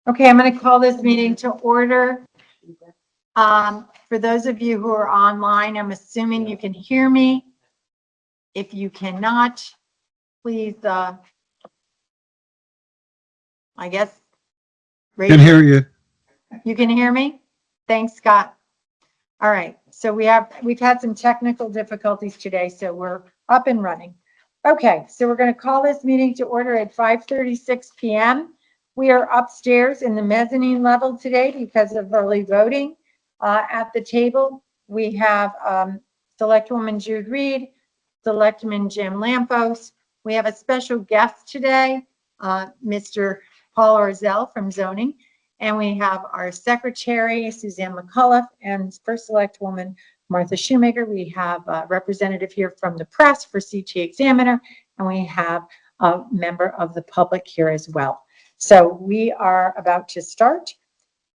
Okay, I'm going to call this meeting to order. For those of you who are online, I'm assuming you can hear me. If you cannot, please, I guess. Can hear you. You can hear me? Thanks, Scott. All right, so we've had some technical difficulties today, so we're up and running. Okay, so we're going to call this meeting to order at 5:36 p.m. We are upstairs in the mezzanine level today because of early voting. At the table, we have Selectwoman Jude Reed, Selectman Jim Lampos. We have a special guest today, Mr. Paul Orzell from Zoning. And we have our secretary, Suzanne McCullough, and first select woman, Martha Shoemaker. We have a representative here from the press for CT Examiner, and we have a member of the public here as well. So we are about to start,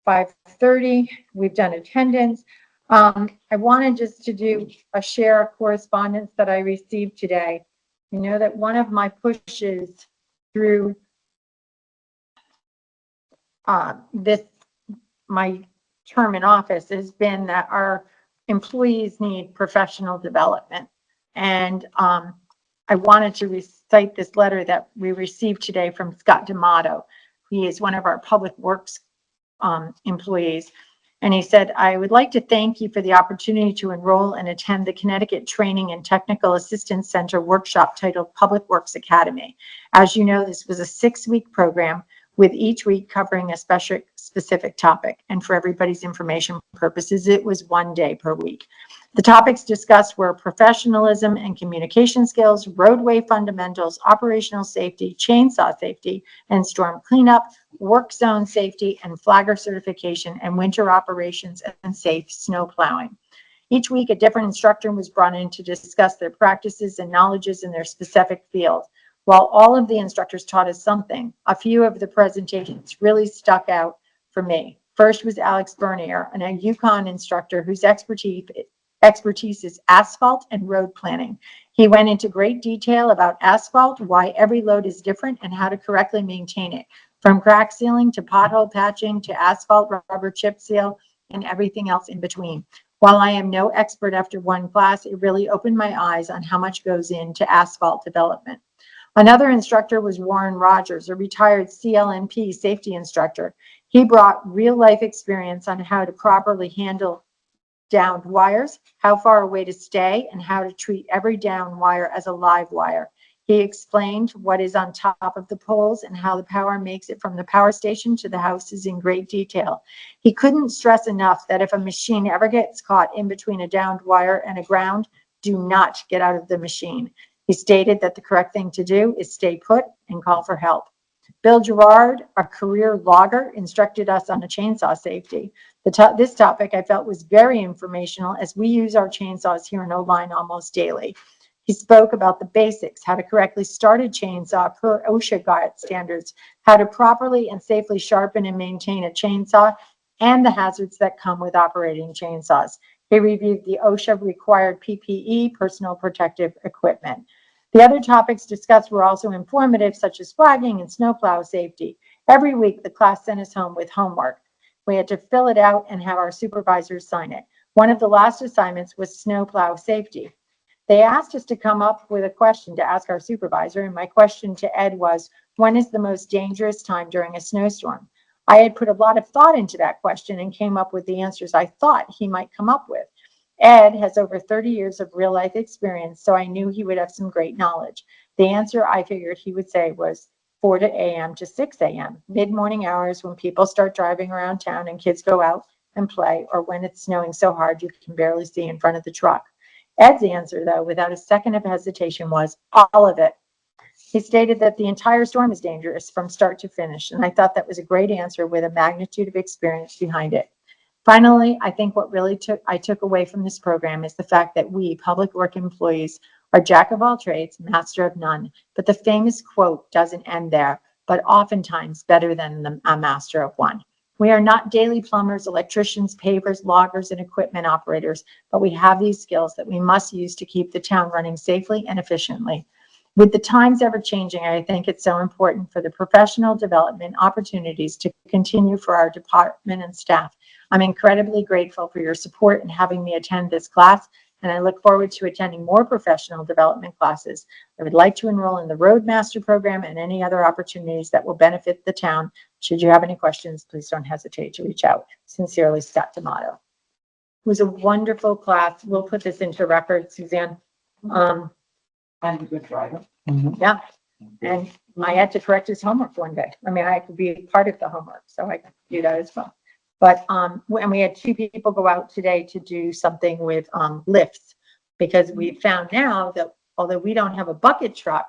5:30. We've done attendance. I wanted just to do a share of correspondence that I received today. You know that one of my pushes through my term in office has been that our employees need professional development. And I wanted to recite this letter that we received today from Scott D'Amato. He is one of our public works employees. And he said, I would like to thank you for the opportunity to enroll and attend the Connecticut Training and Technical Assistance Center workshop titled Public Works Academy. As you know, this was a 6-week program with each week covering a specific topic. And for everybody's information purposes, it was 1 day per week. The topics discussed were professionalism and communication skills, roadway fundamentals, operational safety, chainsaw safety, and storm cleanup, work zone safety, and flagger certification, and winter operations and safe snow plowing. Each week, a different instructor was brought in to discuss their practices and knowledges in their specific field. While all of the instructors taught us something, a few of the presentations really stuck out for me. First was Alex Bernier, a Yukon instructor whose expertise is asphalt and road planning. He went into great detail about asphalt, why every load is different, and how to correctly maintain it, from crack sealing to pothole patching to asphalt rubber chip seal and everything else in between. While I am no expert after one class, it really opened my eyes on how much goes into asphalt development. Another instructor was Warren Rogers, a retired CLNP safety instructor. He brought real life experience on how to properly handle downed wires, how far away to stay, and how to treat every downed wire as a live wire. He explained what is on top of the poles and how the power makes it from the power station to the houses in great detail. He couldn't stress enough that if a machine ever gets caught in between a downed wire and a ground, do not get out of the machine. He stated that the correct thing to do is stay put and call for help. Bill Gerard, a career logger, instructed us on chainsaw safety. This topic I felt was very informational as we use our chainsaws here in O-Line almost daily. He spoke about the basics, how to correctly start a chainsaw per OSHA guide standards, how to properly and safely sharpen and maintain a chainsaw, and the hazards that come with operating chainsaws. He reviewed the OSHA required PPE, personal protective equipment. The other topics discussed were also informative, such as flagging and snowplow safety. Every week, the class sent us home with homework. We had to fill it out and have our supervisors sign it. One of the last assignments was snowplow safety. They asked us to come up with a question to ask our supervisor, and my question to Ed was, when is the most dangerous time during a snowstorm? I had put a lot of thought into that question and came up with the answers I thought he might come up with. Ed has over 30 years of real life experience, so I knew he would have some great knowledge. The answer I figured he would say was 4 a.m. to 6 a.m., mid-morning hours when people start driving around town and kids go out and play, or when it's snowing so hard you can barely see in front of the truck. Ed's answer, though, without a second of hesitation, was all of it. He stated that the entire storm is dangerous from start to finish, and I thought that was a great answer with a magnitude of experience behind it. Finally, I think what really I took away from this program is the fact that we, public work employees, are jack of all trades, master of none. But the famous quote doesn't end there, but oftentimes better than a master of one. We are not daily plumbers, electricians, pavers, loggers, and equipment operators, but we have these skills that we must use to keep the town running safely and efficiently. With the times ever changing, I think it's so important for the professional development opportunities to continue for our department and staff. I'm incredibly grateful for your support in having me attend this class, and I look forward to attending more professional development classes. I would like to enroll in the Roadmaster program and any other opportunities that will benefit the town. Should you have any questions, please don't hesitate to reach out. Sincerely, Scott D'Amato. It was a wonderful class. We'll put this into record, Suzanne. And a good driver. Yeah, and I had to correct his homework one day. I mean, I could be part of the homework, so I could do that as well. But, and we had 2 people go out today to do something with, lifts. Because we found now that although we don't have a bucket truck,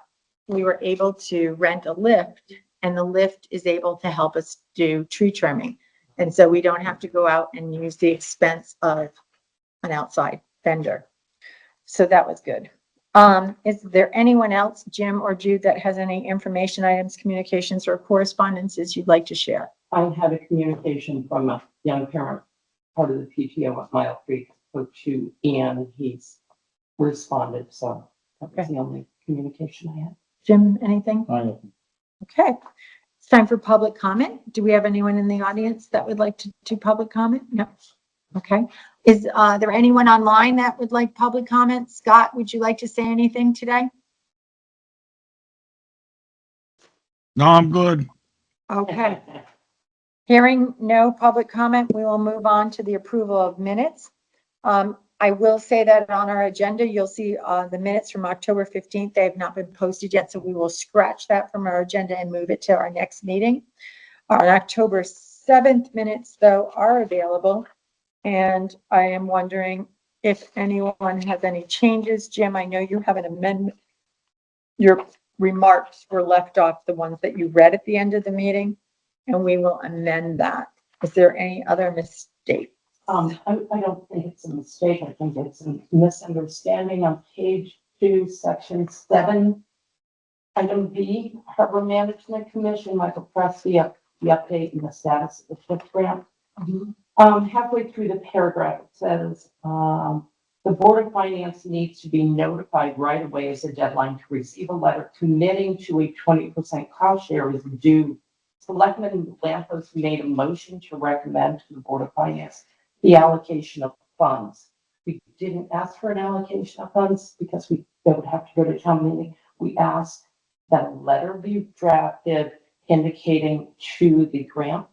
we were able to rent a lift, and the lift is able to help us do tree trimming. And so we don't have to go out and use the expense of an outside vendor. So that was good. Is there anyone else, Jim or Jude, that has any information items, communications, or correspondences you'd like to share? I had a communication from a young parent, part of the PTO at Mile Creek, spoke to Ian. He's responded, so that was the only communication I had. Jim, anything? Okay. It's time for public comment. Do we have anyone in the audience that would like to do public comment? No. Okay. Is there anyone online that would like public comment? Scott, would you like to say anything today? No, I'm good. Okay. Hearing no public comment, we will move on to the approval of minutes. I will say that on our agenda, you'll see the minutes from October 15th. They have not been posted yet, so we will scratch that from our agenda and move it to our next meeting. Our October 7th minutes, though, are available. And I am wondering if anyone has any changes. Jim, I know you have an amendment. Your remarks were left off the ones that you read at the end of the meeting, and we will amend that. Is there any other mistake? I don't think it's a mistake. I think it's a misunderstanding on page 2, section 7. Item B, Harbor Management Commission, Michael Press, the update and the status of the TIF grant. Halfway through the paragraph, it says, the Board of Finance needs to be notified right away as a deadline to receive a letter committing to a 20% cost share is due. Selectmen Lampos made a motion to recommend to the Board of Finance the allocation of funds. We didn't ask for an allocation of funds because they would have to go to town meeting. We asked that a letter be drafted indicating to the grant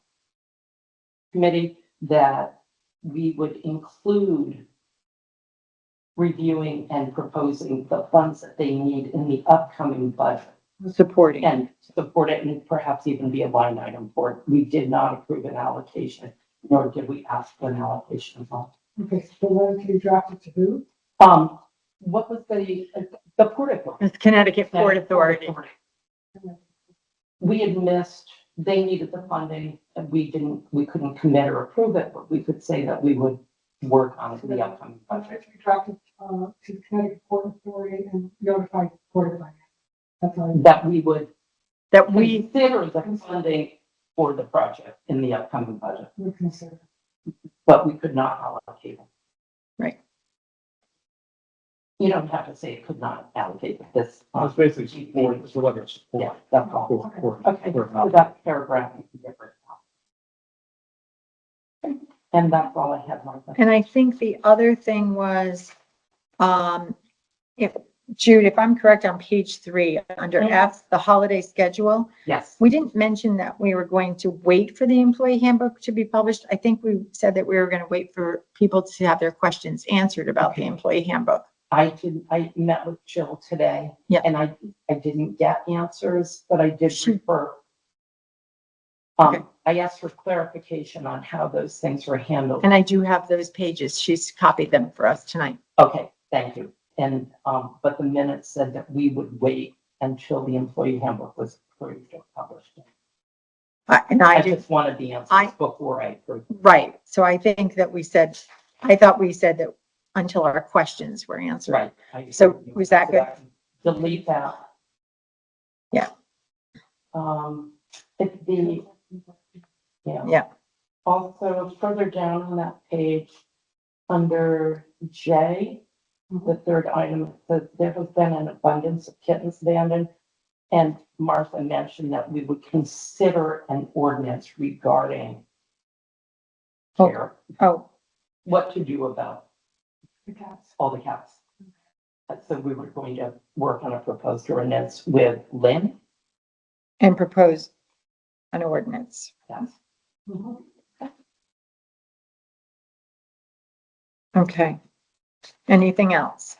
committee that we would include reviewing and proposing the funds that they need in the upcoming budget. Supporting. And support it and perhaps even be a line item for it. We did not approve an allocation, nor did we ask for an allocation of funds. Okay, so when you draft it to who? What was the Port Authority? It's Connecticut Port Authority. We had missed, they needed the funding and we couldn't commit or approve it, but we could say that we would work on it in the upcoming budget. We draft it to the Connecticut Port Authority and notify the Port of Finance. That's all. That we would That we, consider the funding for the project in the upcoming budget, We consider. but we could not allocate it. right. You don't have to say it could not allocate this. It's basically support, it's a letter of support. Yeah, that's all. Okay, For- so that paragraph you can get rid of. And that's all I had, Martha. And I think the other thing was, if Jude, if I'm correct, on page 3, under F, the holiday schedule, Yes, we didn't mention that we were going to wait for the employee handbook to be published. I think we said that we were going to wait for people to have their questions answered about the employee handbook. I met with Jill today. Yeah. And I didn't get answers, but I did She- refer. Okay. I asked for clarification on how those things were handled. And I do have those pages. She's copied them for us tonight. Okay, thank you. And, but the minutes said that we would wait until the employee handbook was approved or published. And I I do, just wanted the answers I- before I approved. right. So I think that we said, I thought we said that until our questions were answered. Right. So was that good? Delete that. Yeah. It's the, yeah. Yeah. Also, further down on that page, under J, The third item, that there has been an abundance of kittens abandoned. And Martha mentioned that we would consider an ordinance regarding care, Oh, what to do about The cats. all the cats. So we were going to work on a proposed ordinance with Lynn. and propose an ordinance. Yes. Mhm. Okay. Anything else?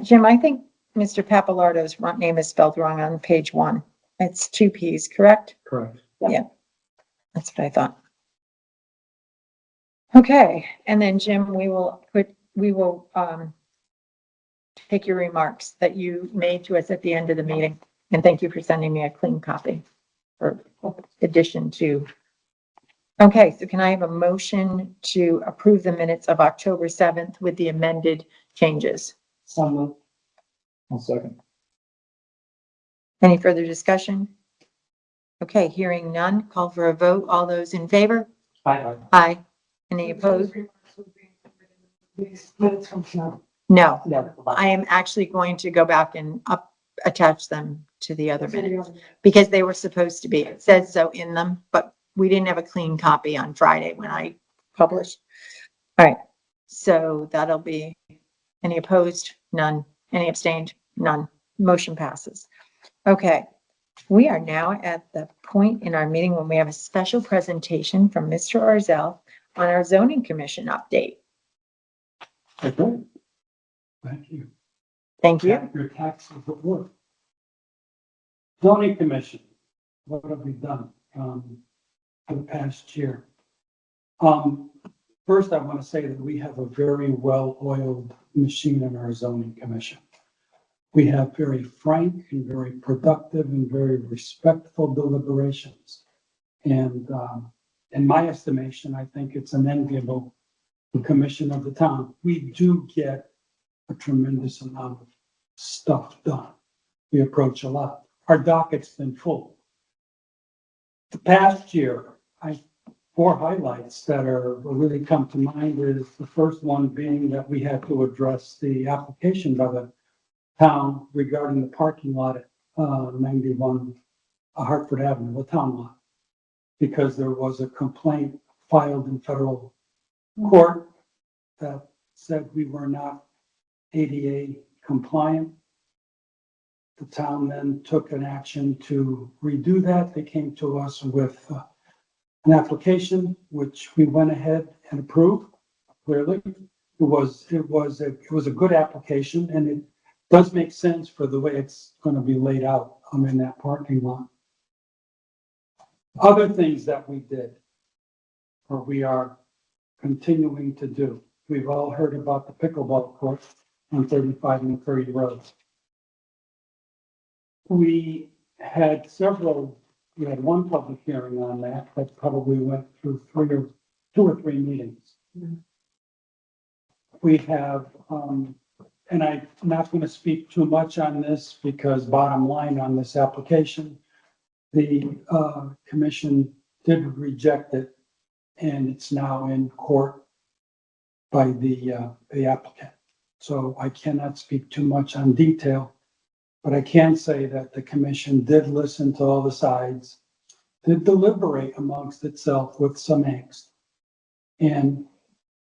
Jim, I think Mr. Papalardo's name is spelled wrong on page 1. It's 2 Ps, correct? Correct. That's what I thought. Okay, and then Jim, we will take your remarks that you made to us at the end of the meeting. And thank you for sending me a clean copy for addition to. Okay, so can I have a motion to approve the minutes of October 7th with the amended changes? So moved. One second. Any further discussion? Okay, hearing none, call for a vote. All those in favor? Aye. Aye. Any opposed? These minutes from tonight. No. No, I am actually going to go back and attach them to the other minutes because they were supposed to be. It says so in them, but we didn't have a clean copy on Friday when I published. All right, so that'll be, any opposed? None. Any abstained? None. Motion passes. Okay, we are now at the point in our meeting when we have a special presentation from Mr. Arzell on our zoning commission update. Okay. Thank you. Thank you. Your taxes at work. Zoning Commission, what have we done, for the past year? First, I want to say that we have a very well-oiled machine in our zoning commission. We have very frank and very productive and very respectful deliberations. And, in my estimation, I think it's an enviable commission of the town. We do get a tremendous amount of stuff done. We approach a lot. Our docket's been full. The past year, four highlights that are really come to mind is the first one being that we had to address the application by the town regarding the parking lot at 91 Hartford Avenue, the town lot, because there was a complaint filed in federal court that said we were not ADA compliant. The town then took an action to redo that. They came to us with an application, which we went ahead and approved. Clearly, it was a good application, and it does make sense for the way it's going to be laid out in that parking lot. Other things that we did, or we are continuing to do. We've all heard about the pickleball court on 35 and 30 roads. We had one public hearing on that probably went through two or three meetings. We have, and I'm not going to speak too much on this because bottom line on this application, the commission did reject it and it's now in court by the applicant. So I cannot speak too much on detail, but I can say that the commission did listen to all the sides, did deliberate amongst itself with some angst. And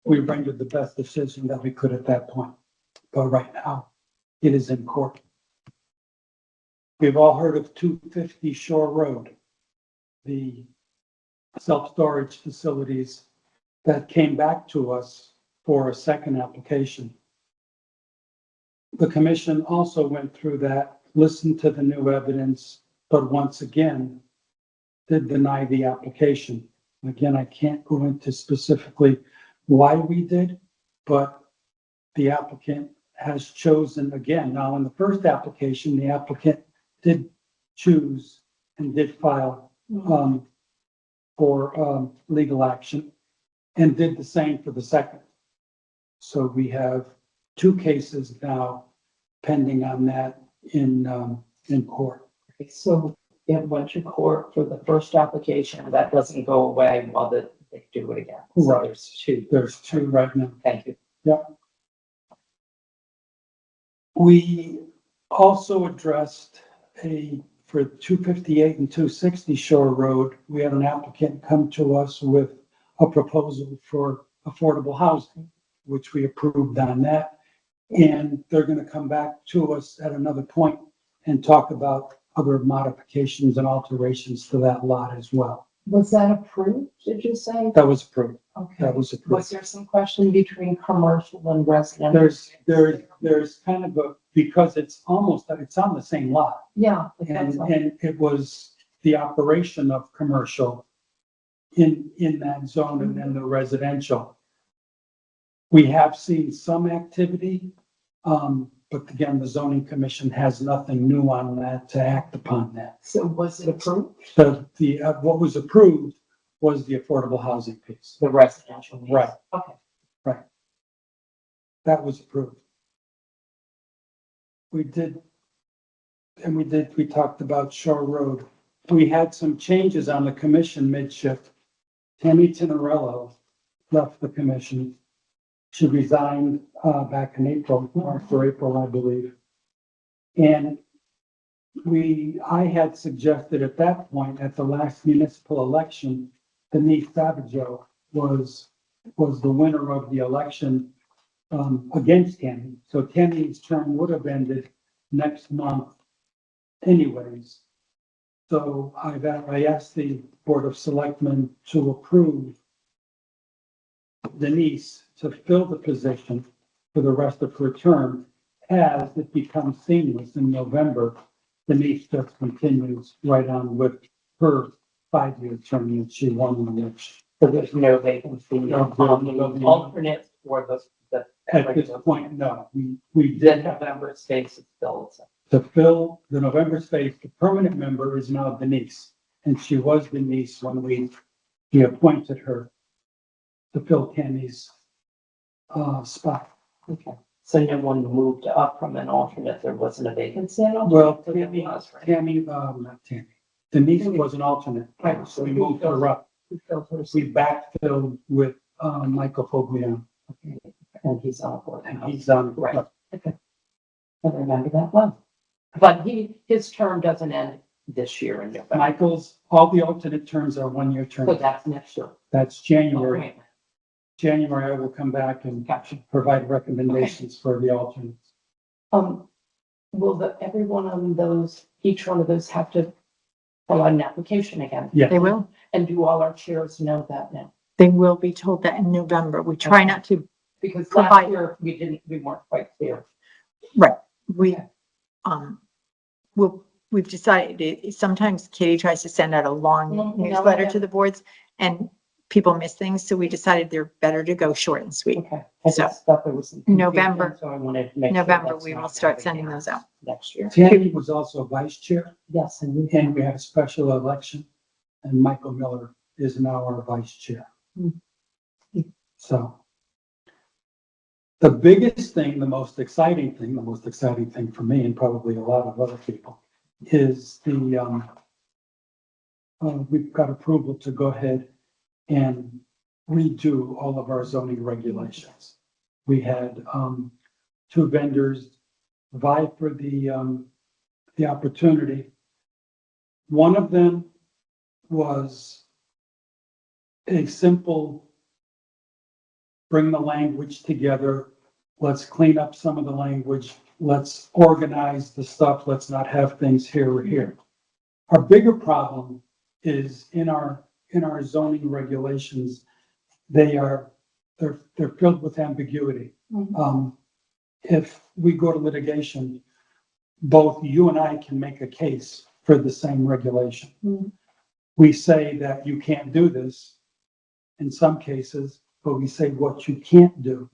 we rendered the best decision that we could at that point. But right now, it is in court. We've all heard of 250 Shore Road, the self-storage facilities that came back to us for a second application. The commission also went through that, listened to the new evidence, but once again, did deny the application. Again, I can't go into specifically why we did, but the applicant has chosen again. Now, in the first application, the applicant did choose and did file for legal action and did the same for the second. So we have two cases now pending on that in court. So it went to court for the first application. That doesn't go away while they do it again. So Right. there's two. There's two right now. Thank you. Yep. We also addressed for 258 and 260 Shore Road, we had an applicant come to us with a proposal for affordable housing, which we approved on that. And they're gonna come back to us at another point and talk about other modifications and alterations to that lot as well. Was that approved, did you say? That was approved. Okay. That was Was approved. there some question between commercial and residential? There's kind of because it's on the same lot. Yeah. but that's like- And it was the operation of commercial in that zone and then the residential. We have seen some activity, but again, the zoning commission has nothing new on that to act upon that. So was it approved? So what was approved was the affordable housing piece. The residential. piece. Right. Okay. That was approved. We talked about Shore Road. We had some changes on the commission mid-shift. Tammy Tinarello left the commission. She resigned, back in April, March or April, I believe. And I had suggested at that point, at the last municipal election, Denise Savageau was the winner of the election, against Tammy. So Tammy's term would have ended next month anyways. So I asked the Board of Selectmen to approve Denise to fill the position for the rest of her term. As it becomes seamless in November, Denise just continues right on with her 5-year term that she won in the election. So there's no vacancy No, on the no, no. alternate for the At this point, no, we did have November space is filled. to fill the November space. The permanent member is now Denise, and she was Denise when we appointed her to fill Tammy's spot. Okay. So no one moved up from an alternate, there wasn't a vacancy at all? Well, So there Tammy, was, right? not Tammy, Denise was an alternate, Right. so we moved her up. Who filled her We seat? backfilled with Michael Fogliano, And he's on board. and he's on. Right. I remember that well. But his term doesn't end this year in November. All the alternate terms are 1-year So terms. that's next year. That's January. Okay. January, I will come back and Gotcha. provide recommendations for the alternates. Will every one of those, each one of those have to fill out an application again? Yeah. They will. And do all our chairs know that now? They will be told that in November. We try not to, Because Provide- last year, we weren't quite clear. we, Okay. we've decided, sometimes Katie tries to send out a long No, newsletter yeah. to the boards and people miss things, so we decided they're better to go short and sweet. Okay. I So, just thought there was some. confusion, November- So I wanted to make. sure November, that's we not will start happening sending those out. Next year. Tammy was also vice chair, Yes, and we and we had a special election, and Michael Miller is now our vice chair. Hmm. So the biggest thing, the most exciting thing for me and probably a lot of other people is we've got approval to go ahead and redo all of our zoning regulations. We had, 2 vendors vie for the opportunity. One of them was a simple bring the language together. Let's clean up some of the language. Let's organize the stuff. Let's not have things here or here. Our bigger problem is in our zoning regulations. They're filled with ambiguity. If we go to litigation, both you and I can make a case for the same regulation. Mhm. We say that you can't do this in some cases, but we say what you can't do.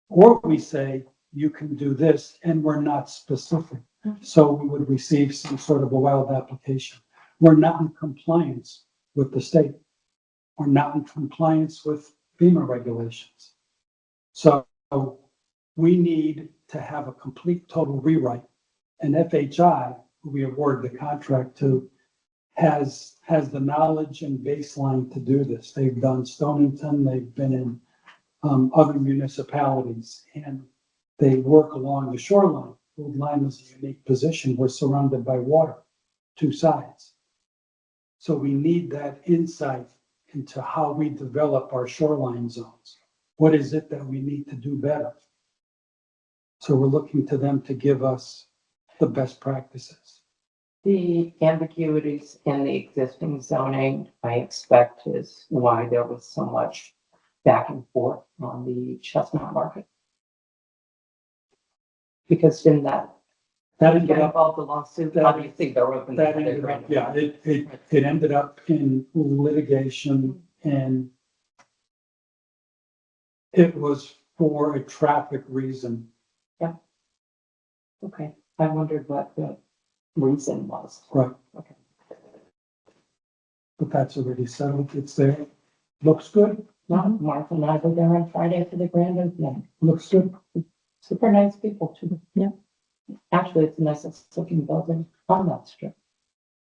Or we say you can do this and we're not specific. So we would receive some sort of a wild application. We're not in compliance with the state. We're not in compliance with FEMA regulations. So we need to have a complete total rewrite. And FHI, who we award the contract to, has the knowledge and baseline to do this. They've done Stonington, they've been in other municipalities, and they work along the shoreline. Old Lyme is a unique position. We're surrounded by water, two sides. So we need that insight into how we develop our shoreline zones. What is it that we need to do better? So we're looking to them to give us the best practices. The ambiguities in the existing zoning, I expect, is why there was so much back and forth on the Chestnut Market. Because didn't that That ended get up, involved the lawsuit? How do you think they're open? that ended up, yeah, it ended up in litigation, and it was for a traffic reason. Okay, I wondered what the reason was. Right. Okay. But that's already settled. It's there. Looks good. No, Martha and I were there on Friday for the grand opening. Looks good. Super nice people too. Yeah. Actually, it's the nicest looking building on that strip.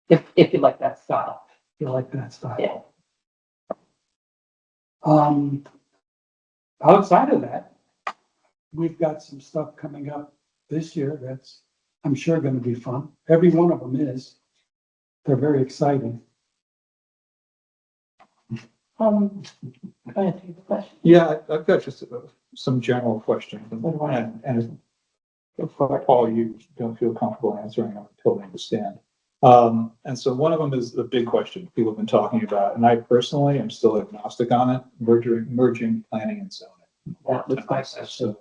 If you like that style. You like that style. Yeah. Outside of that, we've got some stuff coming up this year that's, I'm sure, gonna be fun. Every one of them is. They're very exciting. Can I take the question? Yeah, I've got just some general questions, What do I- and Go for it. Paul, you don't feel comfortable answering them, I totally understand. And so one of them is the big question people have been talking about, and I personally am still agnostic on it, merging planning and zoning. That was my question. So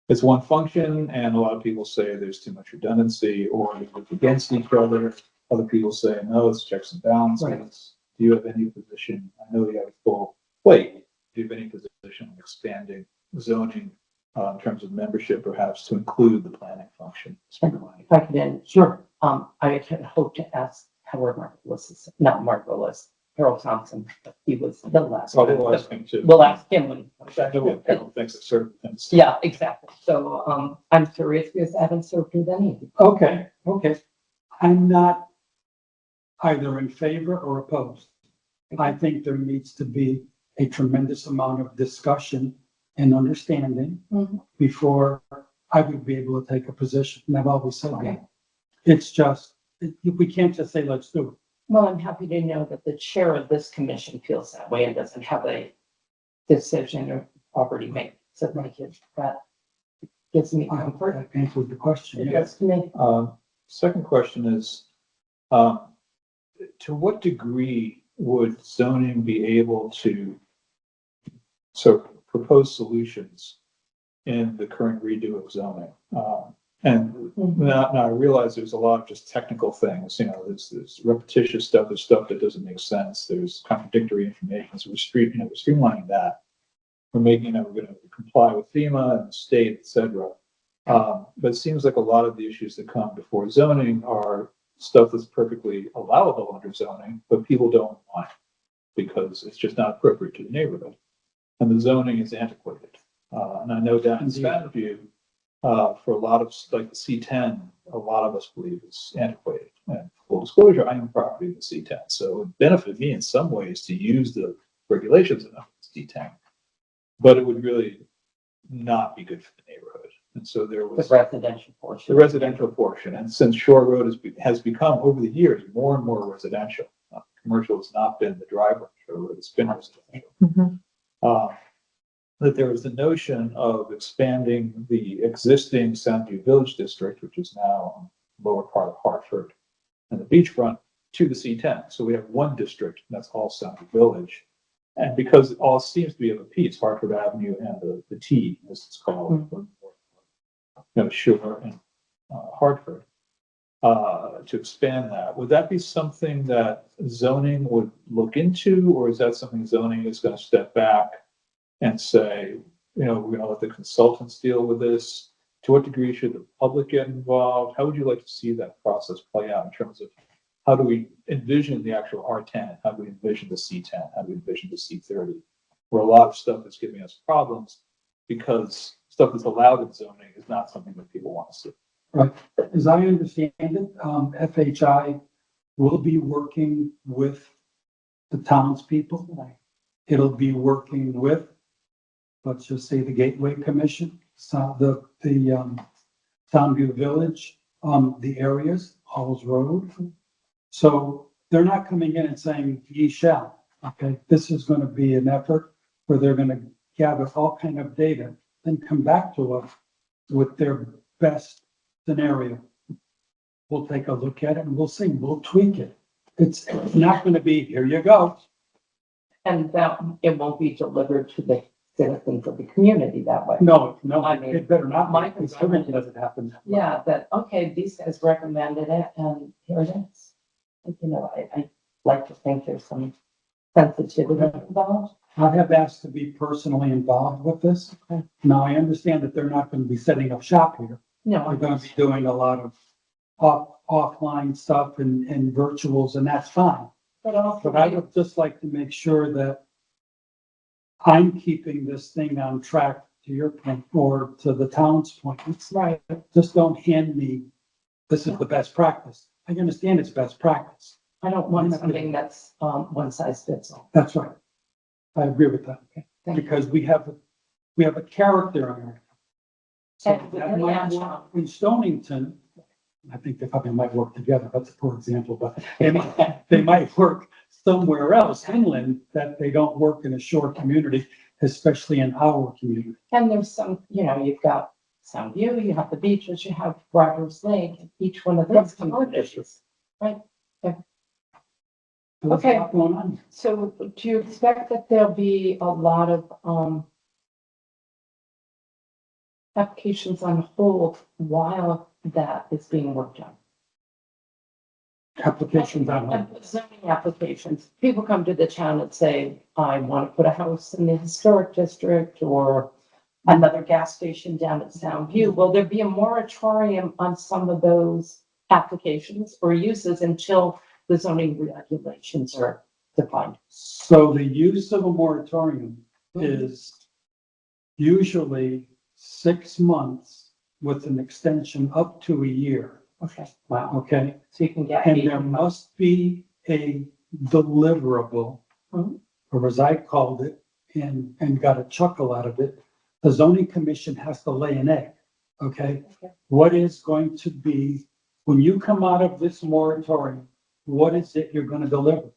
it's one function, and a lot of people say there's too much redundancy or they work against each other. Other people say, no, it's checks and balances. Do you have any position? I know you have a full plate. Do you have any position on expanding zoning in terms of membership, perhaps to include the planning function? If I could end, sure. I had hoped to ask Howard Margolis, not Margolis, Harold Thompson, but he was the last. So one. we'll ask him to. We'll ask him when. I know what Carol thinks of certain things. Yeah, exactly. So, I'm curious because I haven't served with any of you. Okay. I'm not either in favor or opposed. I think there needs to be a tremendous amount of discussion and understanding Mhm. before I would be able to take a position. And I've always said Okay. that. It's just, we can't just say, let's do it. Well, I'm happy to know that the chair of this commission feels that way and doesn't have a decision already made. So thank you. That gives me I hope comfort. that answers the question. It Yes. does to me. Second question is, to what degree would zoning be able to propose solutions in the current redo of zoning? And now I realize there's a lot of just technical things, there's repetitious stuff, there's stuff that doesn't make sense, there's contradictory information, so we're streamlining that. We're making, we're gonna comply with FEMA and the state, et cetera. But it seems like a lot of the issues that come before zoning are stuff that's perfectly allowable under zoning, but people don't want it because it's just not appropriate to the neighborhood. And the zoning is antiquated. And I know down in Spanview, View, for a lot of, like the C10, a lot of us believe it's antiquated. And full disclosure, I own property in the C10, so it would benefit me in some ways to use the regulations of the C10. But it would really not be good for the neighborhood. And so there The was residential portion. the residential portion. And since Shore Road has become over the years more and more residential, commercial has not been the driver of Shore Road, it's been residential. That there was the notion of expanding the existing Soundview Village District, which is now on the lower part of Hartford and the beachfront, to the C10. So we have one district, and that's all Soundview Village. And because it all seems to be of a piece, Hartford Avenue and the T, as it's called, Shore and Hartford, to expand that. Would that be something that zoning would look into, or is that something zoning is going to step back and say, we're going to let the consultants deal with this? To what degree should the public get involved? How would you like to see that process play out in terms of how do we envision the actual R10? How do we envision the C10? How do we envision the C30? Where a lot of stuff is giving us problems because stuff that's allowed in zoning is not something that people want to see. Right. As I understand it, FHI will be working with the townspeople. It'll be working with, let's just say, the Gateway Commission, so the Soundview Village, the areas, Halls Road. So they're not coming in and saying, ye shall, okay? This is gonna be an effort where they're gonna gather all kind of data, then come back to us with their best scenario. We'll take a look at it and we'll see, we'll tweak it. It's not gonna be, here you go. And that, it won't be delivered to the citizens of the community that way. No, I mean, it better not. my Because concern everything is- doesn't happen. that way. Yeah, that, okay, these guys recommended it and here it is. You know, I like to think there's some sensitivity involved. I have asked to be personally involved with this. Okay. Now, I understand that they're not gonna be setting up shop here. No, We're gonna be doing a lot of offline stuff and virtuals, and that's fine. but also, But I would just like to make sure that I'm keeping this thing on track, to your point, or to the town's point. It's right, just don't hand me, this is the best practice. I understand it's best practice. I don't want something that's, one size fits all. That's right. I agree with that. Thank you. Because we have a character on our. So And that within might that, work in Stonington, I think they probably might work together, that's a poor example, but they might work somewhere else inland that they don't work in a shore community, especially in our community. And there's some, you know, you've got Soundview, you have the beaches, you have Rogers Lake, and each one of those communities. So there's a Okay. lot going on. So do you expect that there'll be a lot of, applications on hold while that is being worked on? Applications on hold. Zoning applications. People come to the town and say, I want to put a house in the historic district or another gas station down at Soundview. Will there be a moratorium on some of those applications or uses until the zoning regulations are defined? So the use of a moratorium is usually 6 months with an extension up to a year, Okay, okay? so you can get. And 18 there months. must be a deliverable, Mhm. or as I called it, and got a chuckle out of it. The zoning commission has to lay an egg, okay? Okay. What is going to be, when you come out of this moratorium, what is it you're gonna deliver?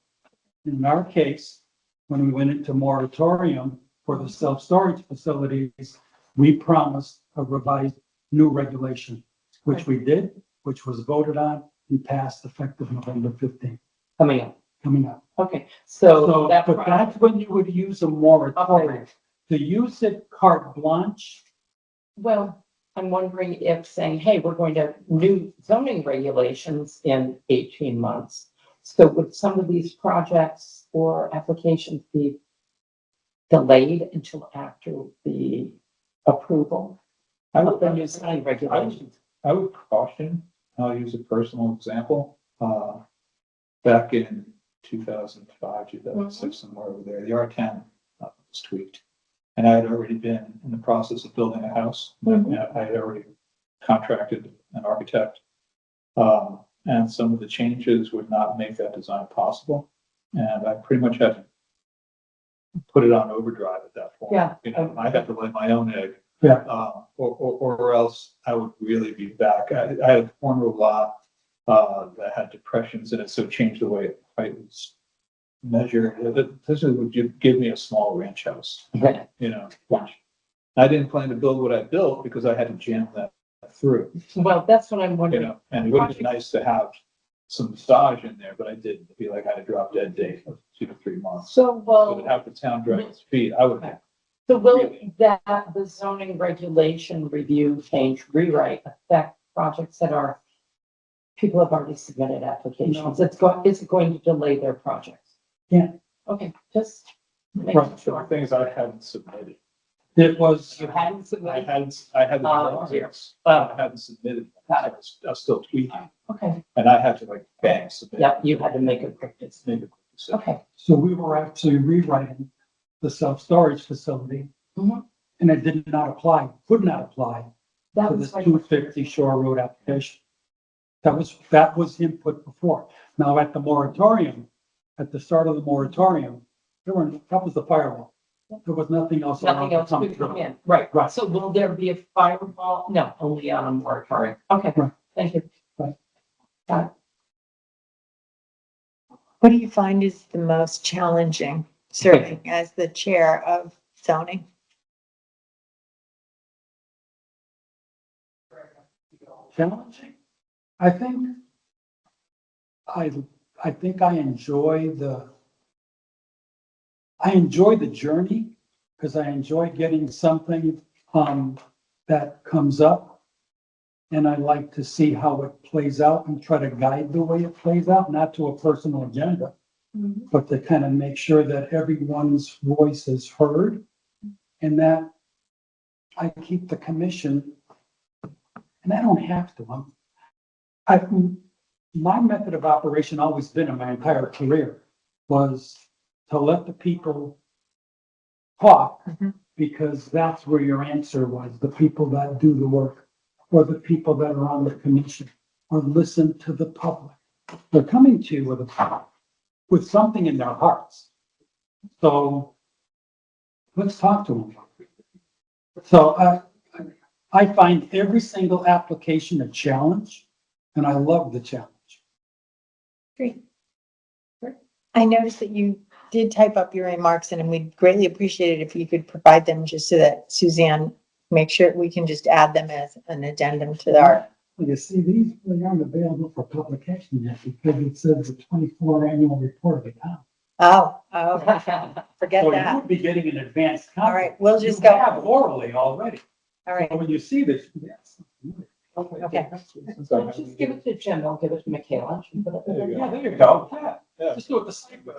In our case, when we went into moratorium for the self-storage facilities, we promised a revised new regulation, which we did, which was voted on and passed effective November 15th, Coming up. coming up. Okay, so So, that. but that's when you would use a moratorium. To use it carte blanche, Well, I'm wondering if saying, hey, we're going to new zoning regulations in 18 months. So would some of these projects or applications be delayed until after the approval of the new zoning regulations? I would caution, I'll use a personal example, back in 2005, 2006, somewhere over there, the R10 was tweaked. And I had already been in the process of building a house. I had already contracted an architect. And some of the changes would not make that design possible. And I pretty much had to put it on overdrive at that point. Yeah. You know, I had to lay my own egg. Yeah. Or else I would really be back. I had a corner lot, that had depressions in it, so it changed the way it was measured. This would give me a small ranch house, you know, which I didn't plan to build what I built because I had to jam that through, Well, that's what I'm you wondering. know, and it would have been nice to have some massage in there, but I didn't. It'd be like I had a drop dead date of 2 to 3 months. So, So well. to have the town drag its feet, I would. So will that, the zoning regulation review change rewrite affect projects that are, people have already submitted applications? Is it going to delay their projects? Yeah. Okay, just making Right. The sure. things I hadn't submitted. it was, You hadn't I submitted? had the Oh, drawings, oh. I hadn't submitted. Got I was still tweaking, Okay, and I had to like bang submit. yeah, you had to make a quick decision. Make a quick decision. Okay, so we were actually rewriting the self-storage facility. Mhm. And it did not apply, could not apply that to was this my, 250 Shore Road application. That was input before. Now at the moratorium, at the start of the moratorium, that was the firewall. There was nothing else. allowed Nothing to else come could come through. in, right, Right. so will there be a firewall? No, only on a moratorium, okay, Right. thank you. Right. Got it. What do you find is the most challenging serving as the chair of zoning? Challenging. I think I think I enjoy the journey because I enjoy getting something, that comes up. And I like to see how it plays out and try to guide the way it plays out, not to a personal agenda, but to kind of make sure that everyone's voice is heard and that I keep the commission, and I don't have to, my method of operation always been in my entire career was to let the people talk Mhm. because that's where your answer was, the people that do the work or the people that are on the commission or listen to the public. They're coming to you with something in their hearts. So let's talk to them. So I find every single application a challenge and I love the challenge. Great. I noticed that you did type up your remarks and we'd greatly appreciate it if you could provide them just so that Suzanne, make sure we can just add them as an addendum to our, You see, these really aren't available for publication yet because it says the 24 annual report of the town. forget So you that. would be getting an advanced copy. All right, we'll just You go. have orally already. All right, So when you see this, yes. okay. Don't just give it to Jim, don't give it to Michaela. She can put it There you Yeah, go. there you go. Yeah, Yeah. just do it the same way.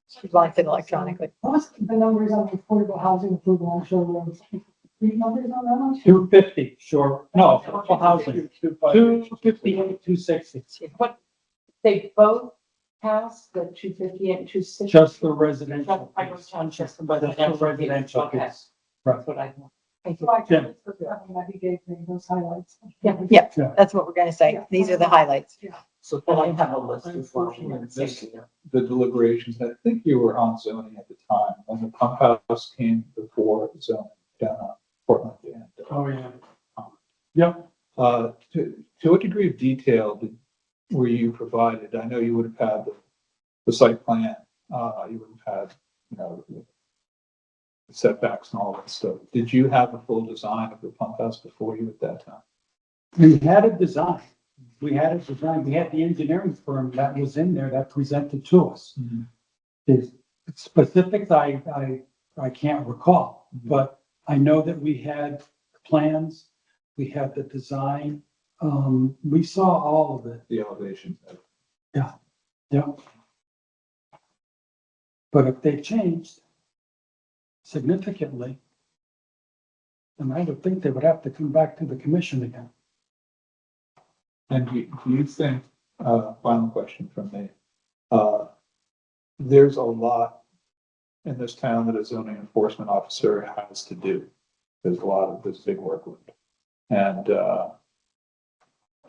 She wants it electronically. What was the numbers on the affordable housing approval on Shore Road? Three numbers on that one? 250, sure. No, affordable housing. 258, 260. But they both passed the 258 and 260. Just the residential. I was on just the Just the residential Okay, piece. Right. that's what I thought. Thank you. So I Jim. can, that he gave me those highlights. Yep, Yeah. that's what we're gonna say. These are the highlights. So And I have a list as well. the deliberations, I think you were on zoning at the time, when the pump house came before zoning down on Portland. And, Oh, yeah. Yep. to what degree of detail were you provided? I know you would have had the site plan, you would have had, you know, the setbacks and all that stuff. Did you have a full design of the pump house before you at that time? We had a design. We had the engineering firm that was in there that presented to us. The specifics, I can't recall, but I know that we had plans, we had the design. We saw all of it. The elevation. Yeah. But if they changed significantly, then I would think they would have to come back to the commission again. And do you think, final question from me, there's a lot in this town that a zoning enforcement officer has to do. There's a lot of this big workload. And,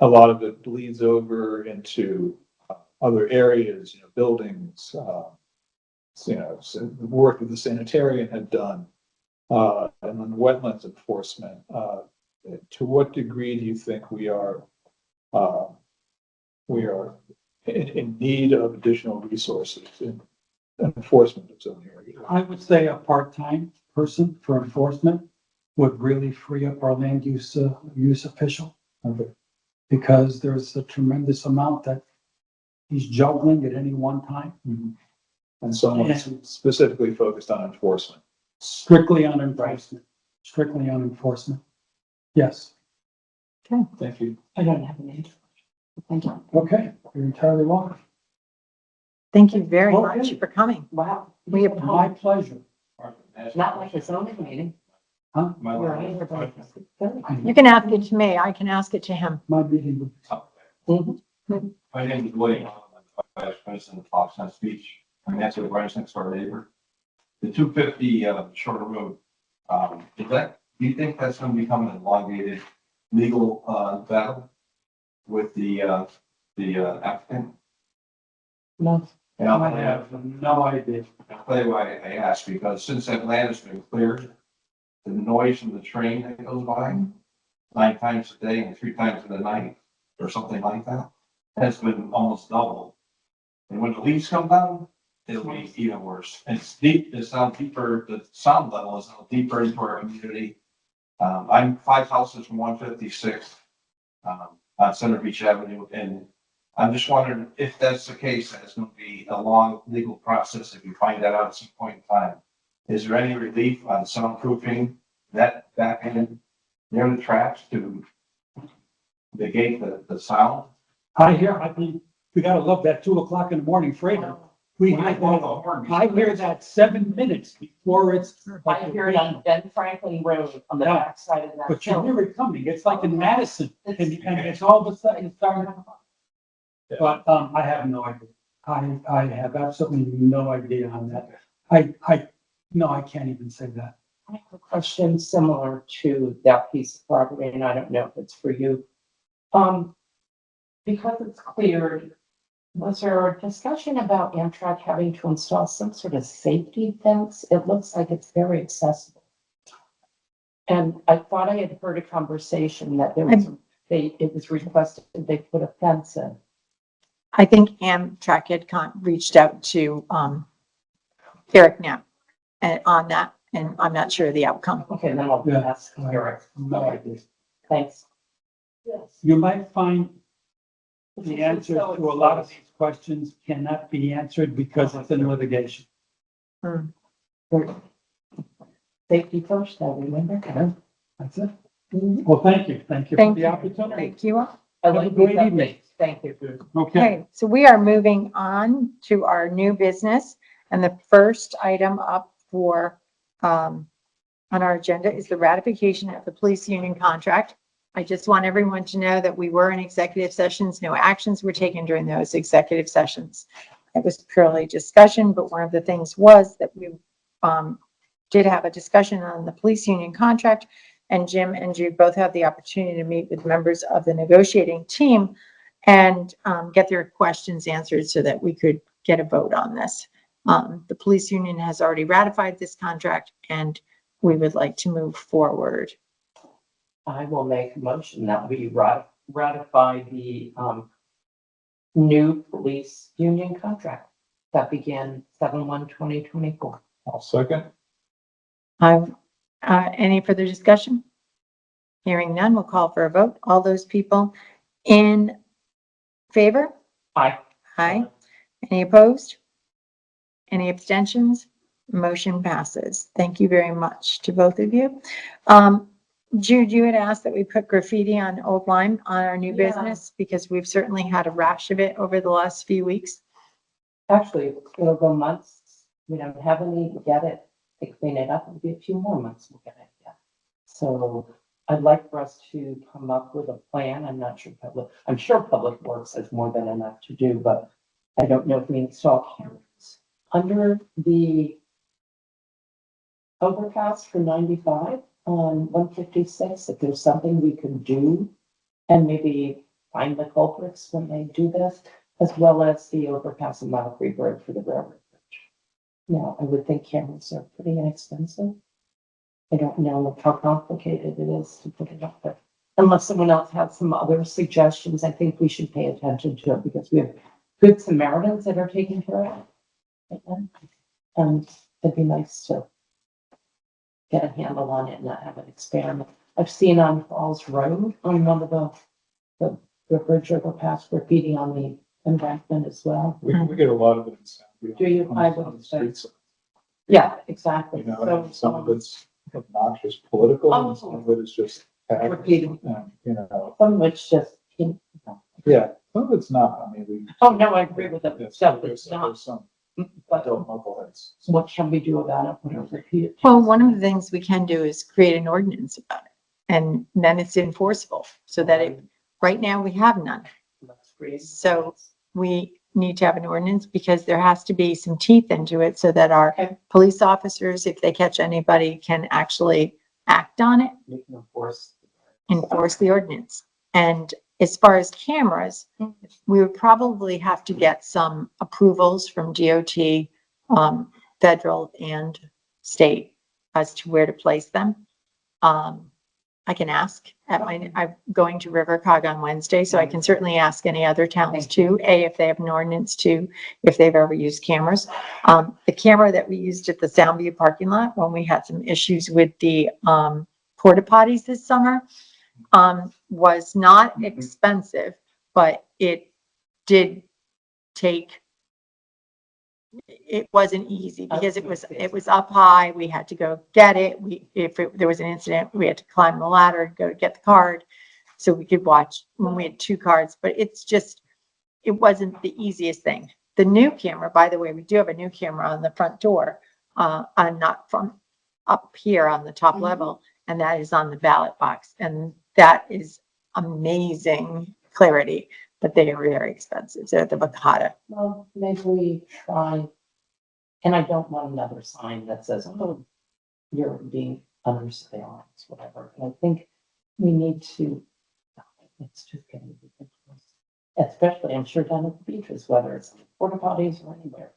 a lot of it bleeds over into other areas, you know, buildings, you know, so the work that the sanitarian had done, and then wetlands enforcement. To what degree do you think we are in need of additional resources in enforcement of zoning regulations? I would say a part-time person for enforcement would really free up our land use official. Okay. Because there's a tremendous amount that he's juggling at any one time, And someone specifically focused on enforcement. strictly on enforcement. Yes, Thank you. I don't have an answer. Thank you. okay, you're entirely welcome. Thank you very Okay. much for coming. Wow. We My pleasure. Not like a zoning meeting. Huh? You're on everybody. You can ask it to me. I can ask it to him. My meeting would. My name is William, I'm Vice President of Fox Hunt Beach. I'm actually right next to our neighbor. The 250 Shorter Road, do you think that's going to become an elongated legal battle with the applicant? No, And I'll I have no idea. tell you why I asked, because since that land has been cleared, the noise from the train that goes by 9 times a day and 3 times in the night, or something like that, has been almost double. And when the leaves come down, it'll be even worse. And it's deep, it's now deeper, the sound level is now deeper into our community. I'm 5 houses from 156, on Center Beach Avenue, and I'm just wondering if that's the case, that it's gonna be a long legal process if you find that out at some point in time. Is there any relief on soundproofing that back end near the tracks to negate the sound? I mean, we gotta love that 2 o'clock in the morning freighter. We When I hear blow that, the horn, I hear that 7 minutes before it's. I hear it on Ben Franklin Road on the Yeah. backside of that But you hill. hear it coming. It's like in Madison and it's all of a sudden it's starting. Yeah. But, I have no idea. I have absolutely no idea on that. No, I can't even say that. I have a question similar to that piece of property, and I don't know if it's for you. Because it's cleared, was there a discussion about Amtrak having to install some sort of safety fence? It looks like it's very accessible. And I thought I had heard a conversation that there was, it was requested that they put a fence in. I think Amtrak had reached out to, Eric Knapp and on that, and I'm not sure of the outcome. Okay, then I'll Yeah. ask Eric. No idea. Thanks. Yes. You might find the answers to a lot of these questions cannot be answered because it's in litigation. Safety first, I remember. That's it. Well, thank you. Thank you for Thank the you. opportunity. Thank you. I Have a like great these evening. updates. Thank you. Okay. Okay, so we are moving on to our new business, and the first item up for, on our agenda is the ratification of the police union contract. I just want everyone to know that we were in executive sessions, no actions were taken during those executive sessions. It was purely discussion, but one of the things was that we, did have a discussion on the police union contract, and Jim and Jude both had the opportunity to meet with members of the negotiating team and get their questions answered so that we could get a vote on this. The police union has already ratified this contract, and we would like to move forward. I will make a motion that we ratify the new police union contract that began 7/1/2024. I'll second. Any further discussion? Hearing none, we'll call for a vote. All those people in favor? Aye. Aye. Any opposed? Any abstentions? Motion passes. Thank you very much to both of you. Jude, you had asked that we put graffiti on Old Lyme on our new Yeah. business because we've certainly had a rash of it over the last few weeks. Actually, it'll go months. We don't have any, we get it, they clean it up, it'll be a few more months, we'll get it, yeah. So I'd like for us to come up with a plan. I'm sure Public Works has more than enough to do, but I don't know if we install cameras under the overpass for 95 on 156, if there's something we can do and maybe find the culprits when they do this, as well as the overpass in Mile Creek Road for the railroad bridge. Now, I would think cameras are pretty inexpensive. I don't know how complicated it is to put it up there. Unless someone else has some other suggestions, I think we should pay attention to it because we have good Samaritans that are taking care of it. And it'd be nice to get a handle on it and not have an experiment. I've seen on Falls Road on one of the bridge overpass graffiti on the embankment as well. We get a lot of it in Soundview. Do you? I On the would say. streets, Yeah, exactly. you know, So, and some of it's obnoxious political, Oh. and some of it is just tax, Graffiti. you know, some of it's just, yeah, some of it's not, I mean, we. oh, no, I agree with them. Yes, So there's it's not, there's some but adult knuckleheads. what can we do about it? What are the- Well, one of the things we can do is create an ordinance about it, and then it's enforceable, so that right now we have none. Let's create- So we need to have an ordinance because there has to be some teeth into it so that our Okay. police officers, if they catch anybody, can actually act on it, We can enforce. enforce the ordinance. And as far as cameras, we would probably have to get some approvals from DOT, federal and state as to where to place them. I can ask I'm going to River Cog on Wednesday, so I can certainly ask any other towns too, if they have an ordinance, two, if they've ever used cameras. The camera that we used at the Soundview parking lot when we had some issues with the, porta potties this summer, was not expensive, but it did take, it wasn't easy because it was up high. We had to go get it. There was an incident, we had to climb the ladder, go to get the card so we could watch when we had two cards, but it wasn't the easiest thing. The new camera, by the way, we do have a new camera on the front door, not from up here on the top level, and that is on the ballot box. And that is amazing clarity, but they are very expensive. They're at the Bacata. Well, maybe we try, and I don't want another sign that says, oh, you're being under surveillance, whatever. And I think we need to, it's just getting ridiculous. Especially, I'm sure down at the beaches, whether it's porta potties or anywhere.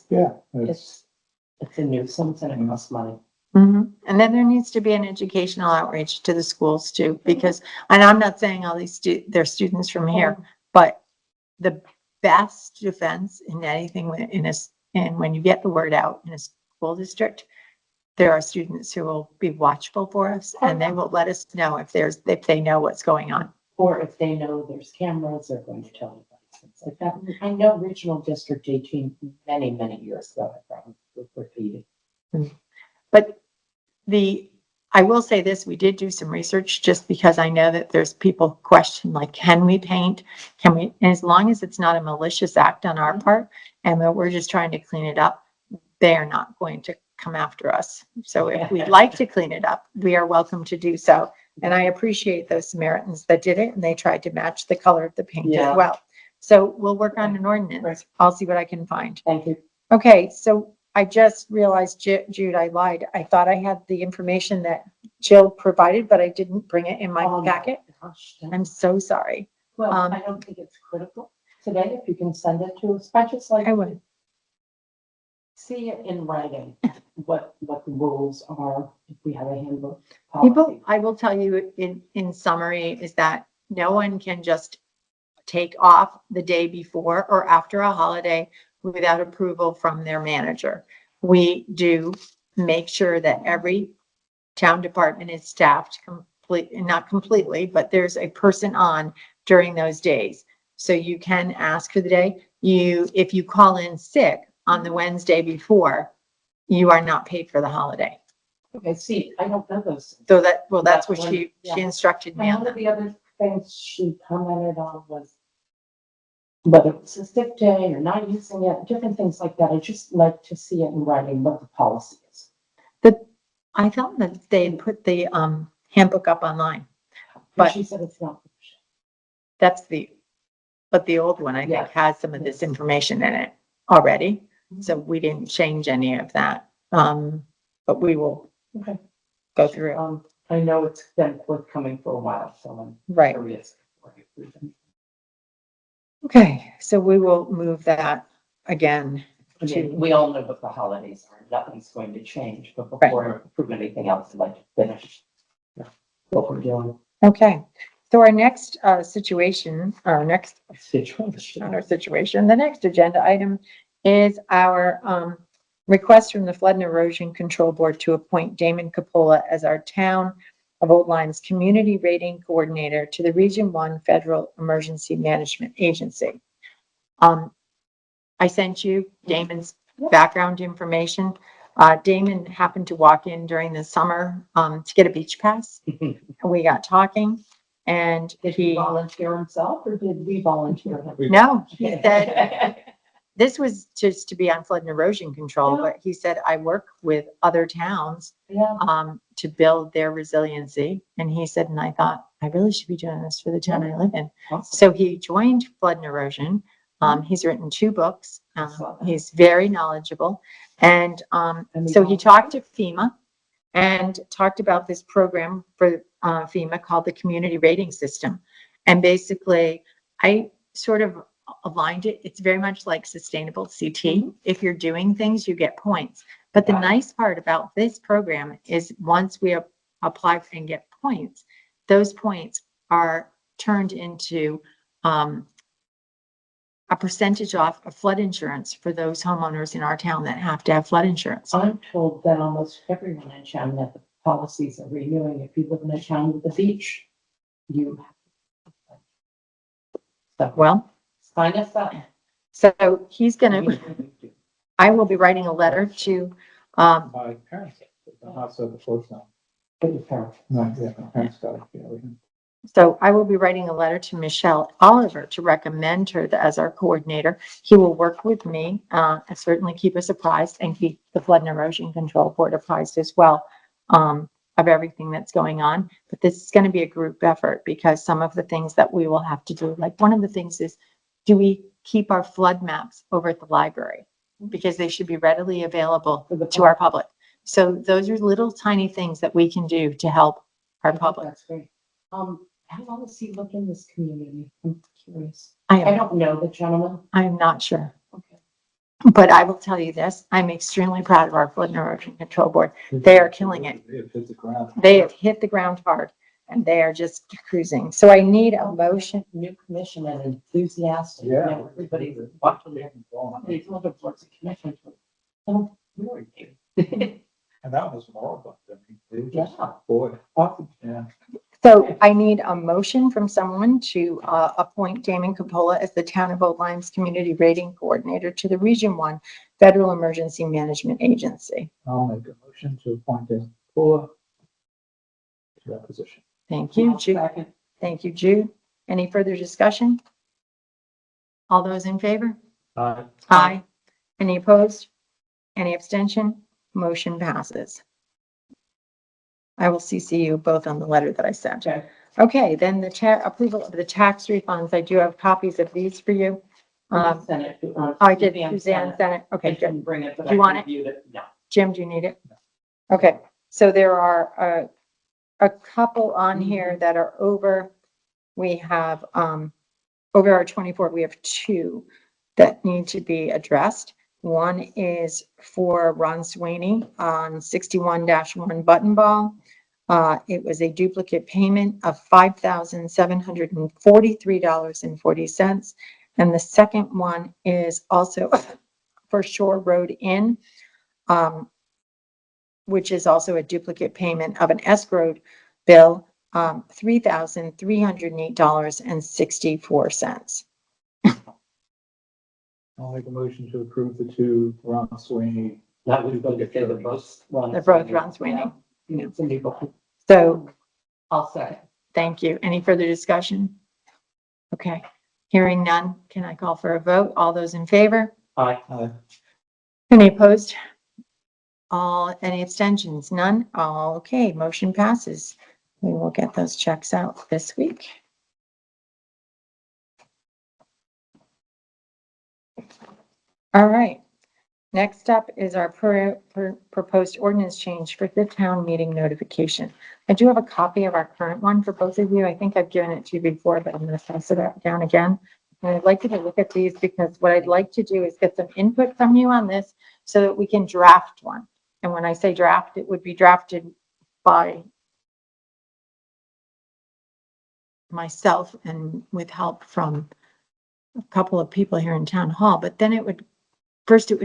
Yeah. It's a nuisance and it costs money. Mhm. And then there needs to be an educational outreach to the schools too, because, and I'm not saying all these they're students from here, but the best defense in anything and when you get the word out in a school district, there are students who will be watchful for us and they will let us know if they know what's going on. Or if they know there's cameras, they're going to tell you things like that. I know Regional District 18 many, many years ago, I probably repeated. But I will say this, we did do some research just because I know that there's people who question, like, can we paint? Can we? And as long as it's not a malicious act on our part and that we're just trying to clean it up, they are not going to come after us. So if we'd like to clean it up, we are welcome to do so. And I appreciate those Samaritans that did it and they tried to match the color of the paint Yeah. as well. So we'll work on an ordinance. Right. I'll see what I can find. Thank you. Okay, so I just realized, Jude, I lied. I thought I had the information that Jill provided, but I didn't bring it in my Oh, my packet. gosh. I'm so sorry. Well, I don't think it's critical today. If you can send it to us, I just like I to would. see it in writing, what the rules are, if we have a handbook. People, policy. I will tell you in summary is that no one can just take off the day before or after a holiday without approval from their manager. We do make sure that every town department is staffed not completely, but there's a person on during those days. So you can ask for the day. If you call in sick on the Wednesday before, you are not paid for the holiday. Okay, see, I don't know those. So that's That's what one- she yeah. instructed me And on one of that. the other things she commented on was whether it's a sick day or not using it, different things like that. I just like to see it in writing what the policy is. I thought that they had put the handbook up online. But But- she said it's not. That's but the old one, I Yeah. think, has some of this information in it already. So we didn't change any of that. But we will Okay. go through it. I know it's been forthcoming for a while, so I'm Right. curious. Okay, so we will move that again. I mean, we all know what the holidays are. Nothing's going to change, but before I approve anything else, I'd like to finish what we're doing. Okay, so our next situation, our next Situation. the next agenda item is our request from the Flood and Erosion Control Board to appoint Damon Capola as our Town of Old Lyme's Community Rating Coordinator to the Region 1 Federal Emergency Management Agency. I sent you Damon's background information. Damon happened to walk in during the summer to get a beach pass. We got talking and Did he volunteer himself or did we volunteer him? no, he said, this was just to be on flood and erosion control, Yeah. but he said, I work with other towns Yeah. to build their resiliency. And he said, and I thought, I really should be doing this for the town I live in. Awesome. So he joined Flood and Erosion. He's written 2 books. saw that. He's very knowledgeable. And And so we he talked to FEMA and talked about this program for FEMA called the Community Rating System. And basically, I sort of aligned it. It's very much like sustainable CT. If you're doing things, you get points. But the nice part about this program is once we apply and get points, those points are turned into a percentage off of flood insurance for those homeowners in our town that have to have flood insurance. I'm told that almost everyone in town that the policies are renewing. If you live in a town with a beach, you. So, Well, sign us up. so he's gonna, I will be writing a letter to, My parents, the house of the first time. Put your parents. No, yeah, my parents got it, yeah, we can. so I will be writing a letter to Michelle Oliver to recommend her as our coordinator. He will work with me, and certainly keep us apprised and keep the Flood and Erosion Control Board apprised as well, of everything that's going on. But this is going to be a group effort because some of the things that we will have to do, like one of the things is, do we keep our flood maps over at the library? Because they should be readily available to our public. So those are little tiny things that we can do to help our public. That's great. How long has he lived in this community? I'm curious. I I am, don't know the gentleman. I'm not sure, Okay. but I will tell you this, I'm extremely proud of our Flood and Erosion Control Board. They are killing it. They have hit the ground. They have hit the ground hard and they are just cruising. So I need a motion. New commission and enthusiastic. Yeah. Now everybody's watching it. These other boards and commissions. Oh, really? And that was more, I mean, they just, Yeah. boy, Awesome. yeah. So I need a motion from someone to appoint Damon Capola as the Town of Old Lyme's Community Rating Coordinator to the Region 1 Federal Emergency Management Agency. I'll make a motion to appoint David Fuller to that position. Thank you, I'll Jude. second. Thank you, Jude. Any further discussion? All those in favor? Aye. Any opposed? Any abstention? Motion passes. I will CC you both on the letter that I sent. Okay. Okay, then the approval of the tax refunds. I do have copies of these for you. Send it to. I did, Suzanne sent it. I Okay, good. didn't bring it, but Do you I want it? reviewed it. No. Jim, do you need it? Okay, so there are a couple on here that are over. We have, over our 24, we have two that need to be addressed. One is for Ron Sweeney on 61-1 Button Ball. It was a duplicate payment of $5,743.40. And the second one is also for Shore Road Inn, which is also a duplicate payment of an escrow bill, $3,308.64. I'll make a motion to approve the two Ron Sweeney. That was going to say the both. They're both Ron Sweeney. Yeah. It's a new book. So I'll second. thank you. Any further discussion? Okay, hearing none, can I call for a vote? All those in favor? Aye. Any opposed? Any abstentions? None? All okay, motion passes. We will get those checks out this week. All right. Next up is our proposed ordinance change for the town meeting notification. I do have a copy of our current one for both of you. I think I've given it to you before, but I'm going to pass it down again. And I'd like you to look at these because what I'd like to do is get some input from you on this so that we can draft one. And when I say draft, it would be drafted by myself and with help from a couple of people here in town hall, but then it would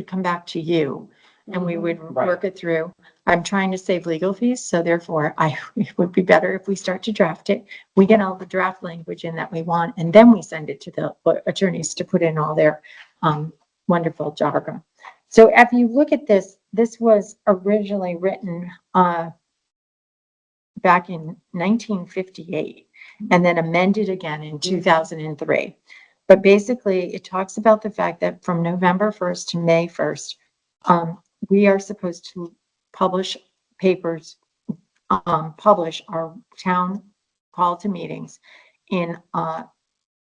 come back to you and we would Right. work it through. I'm trying to save legal fees, so therefore it would be better if we start to draft it. We get all the draft language in that we want, and then we send it to the attorneys to put in all their wonderful jargon. So if you look at this, this was originally written back in 1958 and then amended again in 2003. But basically, it talks about the fact that from November 1st to May 1st, we are supposed to publish papers, publish our town call to meetings in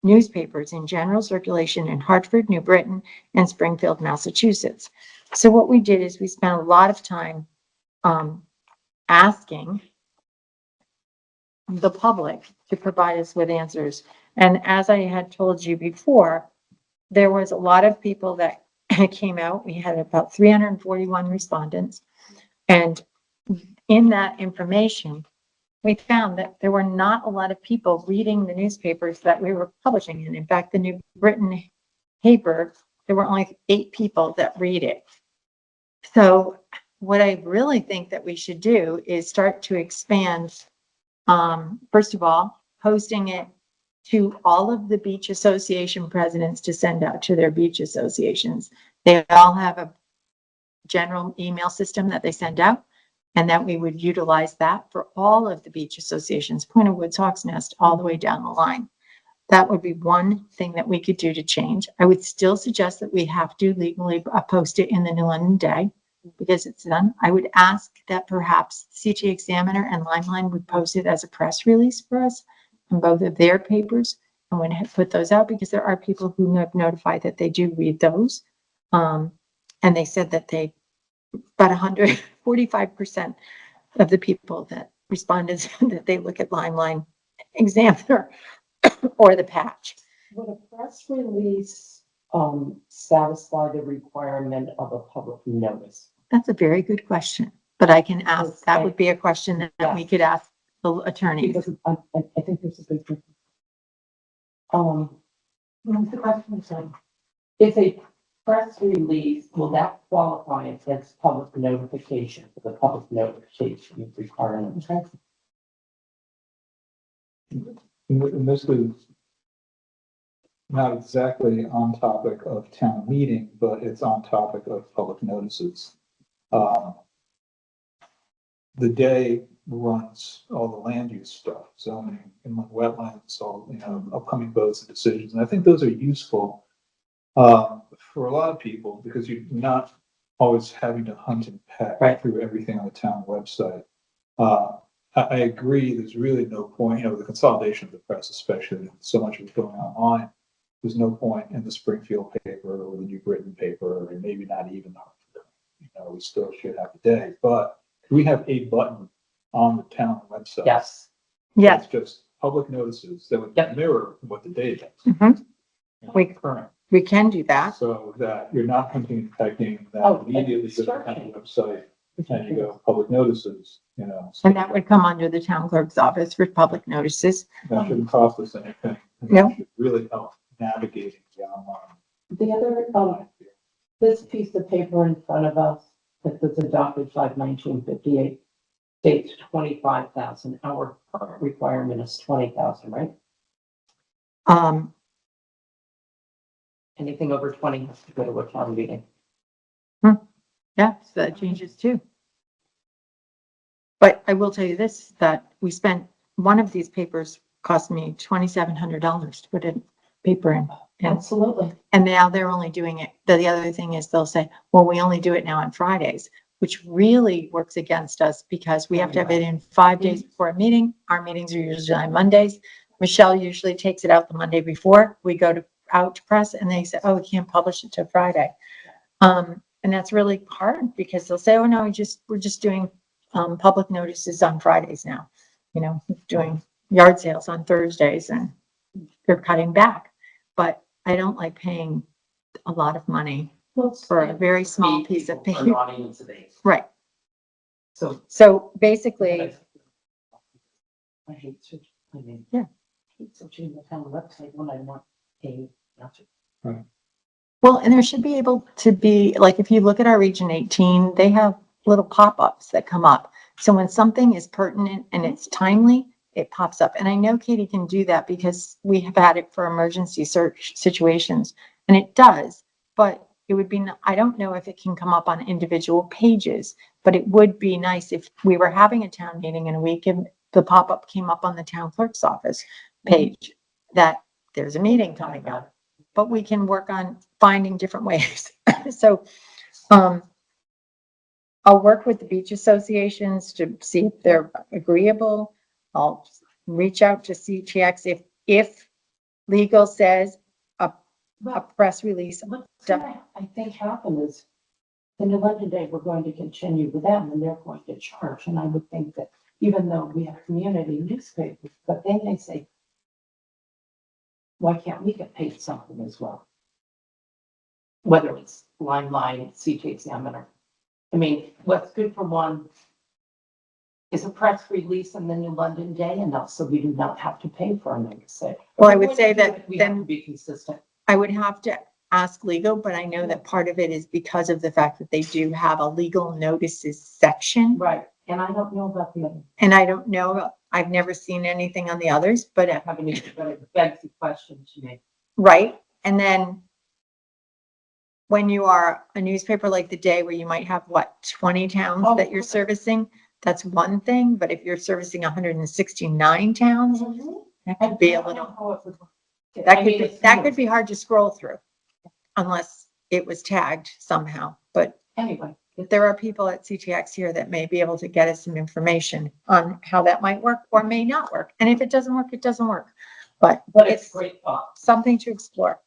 newspapers in general circulation in Hartford, New Britain, and Springfield, Massachusetts. So what we did is we spent a lot of time asking the public to provide us with answers. And as I had told you before, there was a lot of people that came out. We had about 341 respondents. And in that information, we found that there were not a lot of people reading the newspapers that we were publishing in. In fact, the New Britain paper, there were only 8 people that read it. So what I really think that we should do is start to expand, first of all, posting it to all of the beach association presidents to send out to their beach associations. They all have a general email system that they send out, and that we would utilize that for all of the beach associations, Point of Woods, Hawks Nest, all the way down the line. That would be one thing that we could do to change. I would still suggest that we have to legally post it in the New London Day because it's done. I would ask that perhaps CT Examiner and Limeline would post it as a press release for us in both of their papers and would put those out because there are people who have notified that they do read those. And they said that about 145% of the people that responded said that they look at Limeline Examiner or the patch. Would a press release, satisfy the requirement of a public notice? That's a very good question, but I can ask, that would be a question that we could ask the attorney. Because I think there's a big difference. What's the question, son? If a press release, will that qualify as public notification for the public notification requirement? And this is not exactly on topic of town meeting, but it's on topic of public notices. The day runs all the land use stuff, zoning, inland wetlands, all, upcoming votes and decisions. And I think those are useful for a lot of people because you're not always having to hunt and peck through everything on the town website. I agree, there's really no point, the consolidation of the press, especially, so much of it going online. There's no point in the Springfield paper or the New Britain paper, or maybe not even, we still should have a day, but we have a button on the town website. Yes. Yes, It's just public notices that would Yep. mirror what the date is. Mhm. We- Current, we can do that. so that you're not hunting and pecking, Oh, that immediately go to the town website and you go public notices, so And that would come under the town clerk's office for public notices. that shouldn't cost us anything. And No. that should really help navigating the online. The other, this piece of paper in front of us that was adopted 5/1958 states 25,000. Our current requirement is 20,000, right? Um, Anything over 20 has to go to a town meeting. yeah, so that changes too. But I will tell you this, that we spent, one of these papers cost me $2,700 to put in paper in. Absolutely. And now they're only doing it, the other thing is they'll say, well, we only do it now on Fridays, which really works against us because we have to have it in 5 days before a meeting. Our meetings are usually on Mondays. Michelle usually takes it out the Monday before. We go out to press and they say, oh, we can't publish it till Friday. And that's really hard because they'll say, oh, no, we're just doing public notices on Fridays now. Doing yard sales on Thursdays and they're cutting back. But I don't like paying a lot of money for a very small piece of paper. Right. So basically, I hate switching, Yeah. I hate switching the town website when I want a, well, and there should be able to be, like, if you look at our Region 18, they have little pop-ups that come up. So when something is pertinent and it's timely, it pops up. And I know Katie can do that because we have had it for emergency search situations and it does, but it would be, I don't know if it can come up on individual pages, but it would be nice if we were having a town meeting in a week and the pop-up came up on the town clerk's office page that there's a meeting coming up, but we can work on finding different ways. So, I'll work with the beach associations to see if they're agreeable. I'll reach out to CTX if legal says a press release. what's gonna, I think happen is in the London Day, we're going to continue with them and they're going to charge. And I would think that even though we have community newspapers, but then they say, why can't we get paid something as well? Whether it's Limelight, CJ Examiner. I mean, what's good for one is a press release in the New London Day enough, so we do not have to pay for a magazine. Well, I would say that We have to then be consistent. I would have to ask legal, but I know that part of it is because of the fact that they do have a legal notices section. Right, and I don't know about the other. And I don't know, I've never seen anything on the others, but, I haven't even, but it begs the question to me. right? And then when you are a newspaper like The Day, where you might have, what, 20 towns Oh, that you're servicing, that's one thing, but if you're servicing 169 towns, that could be a little, that could be hard to scroll through unless it was tagged somehow. But Anyway, there are people at CTX here that may be able to get us some information on how that might work or may not work. And if it doesn't work, it doesn't work. But but it's it's great thought. something to explore.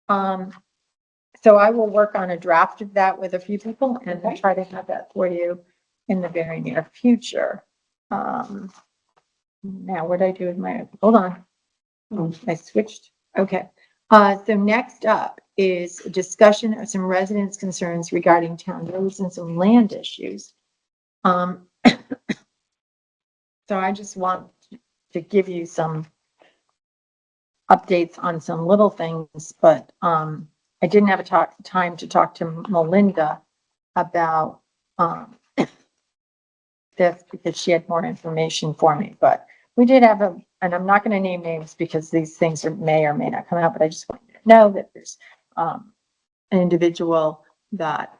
So I will work on a draft of that with a few people and Okay. try to have that for you in the very near future. Now what did I do with my, hold on. I switched. Okay. So next up is a discussion of some residents' concerns regarding town roads and some land issues. So I just want to give you some updates on some little things, but, I didn't have time to talk to Melinda about, this because she had more information for me, but we did have and I'm not gonna name names because these things may or may not come out, but I just want you to know that there's, an individual that,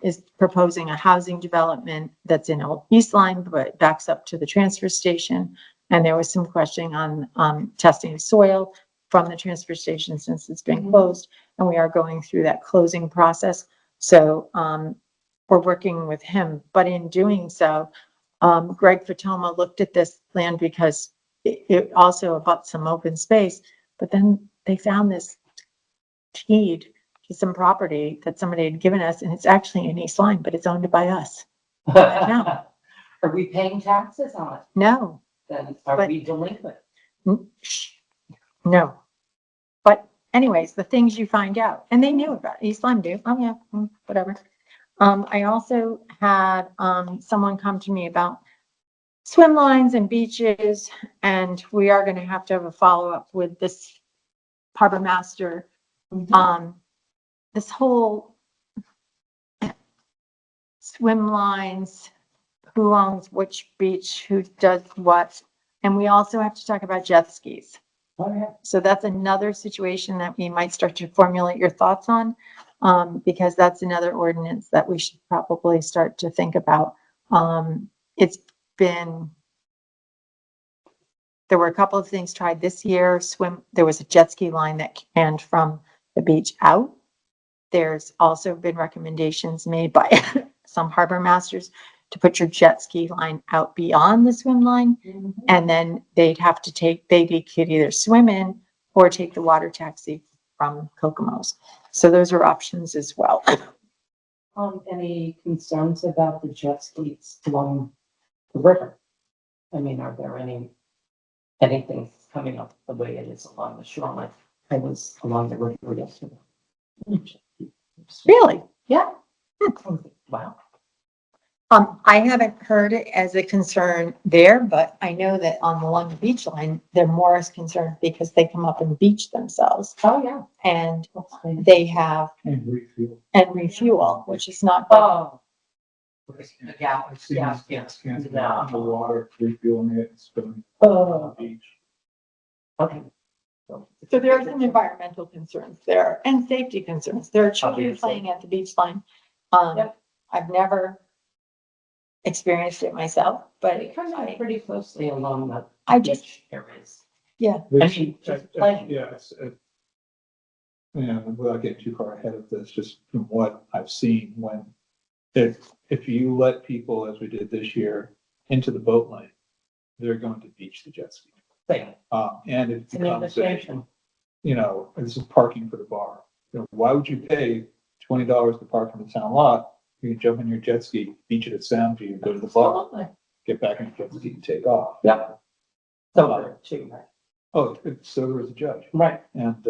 is proposing a housing development that's in Old East Line, but backs up to the transfer station. And there was some questioning on, testing of soil from the transfer station since it's been closed. And we are going through that closing process. So, we're working with him, but in doing so, Greg Fatoma looked at this land because it also abuts some open space, but then they found this deed to some property that somebody had given us, and it's actually in East Line, but it's owned by us. Are we paying taxes on it? No, Then are But- we delinquent? shh, no. But anyways, the things you find out, and they knew about it. East Lyme do, oh yeah, whatever. I also had, someone come to me about swim lines and beaches, and we are gonna have to have a follow-up with this harbor master. This whole swim lines, who owns which beach, who does what. And we also have to talk about jet skis. Oh, yeah. So that's another situation that we might start to formulate your thoughts on, because that's another ordinance that we should probably start to think about. It's been, there were a couple of things tried this year. There was a jet ski line that canned from the beach out. There's also been recommendations made by some harbor masters to put your jet ski line out beyond the swim line. And then they could either swim in or take the water taxi from Kokomo's. So those are options as well. Any concerns about the jet skis along the river? I mean, are there anything coming up the way it is along the shoreline? I was along the river yesterday. Really? Yeah. Wow. I haven't heard it as a concern there, but I know that along the beach line, they're more as concerned because they come up and beach themselves Oh, yeah. and they have, And refuel. and refuel, which is not good. Oh, yeah, I've seen yeah, these yeah. gas cans in No. the water, refueling it, and spilling Oh, on the beach. okay. So there are some environmental concerns there and safety concerns. There are children playing at the beach line. Yep. I've never experienced it myself, but It comes out pretty closely along the I just, beach areas. yeah, I mean, just playing. Yeah, without getting too far ahead of this, just from what I've seen, if you let people, as we did this year, into the boat lane, they're going to beach the jet ski. Thing. And it It's an becomes invitation. this is parking for the bar. Why would you pay $20 to park in the town lot? You can jump in your jet ski, beach it at Soundview, go to the bar. Absolutely. get back in the jet ski and take off. Yep. So, too, right? Oh, so there was a judge. Right. And,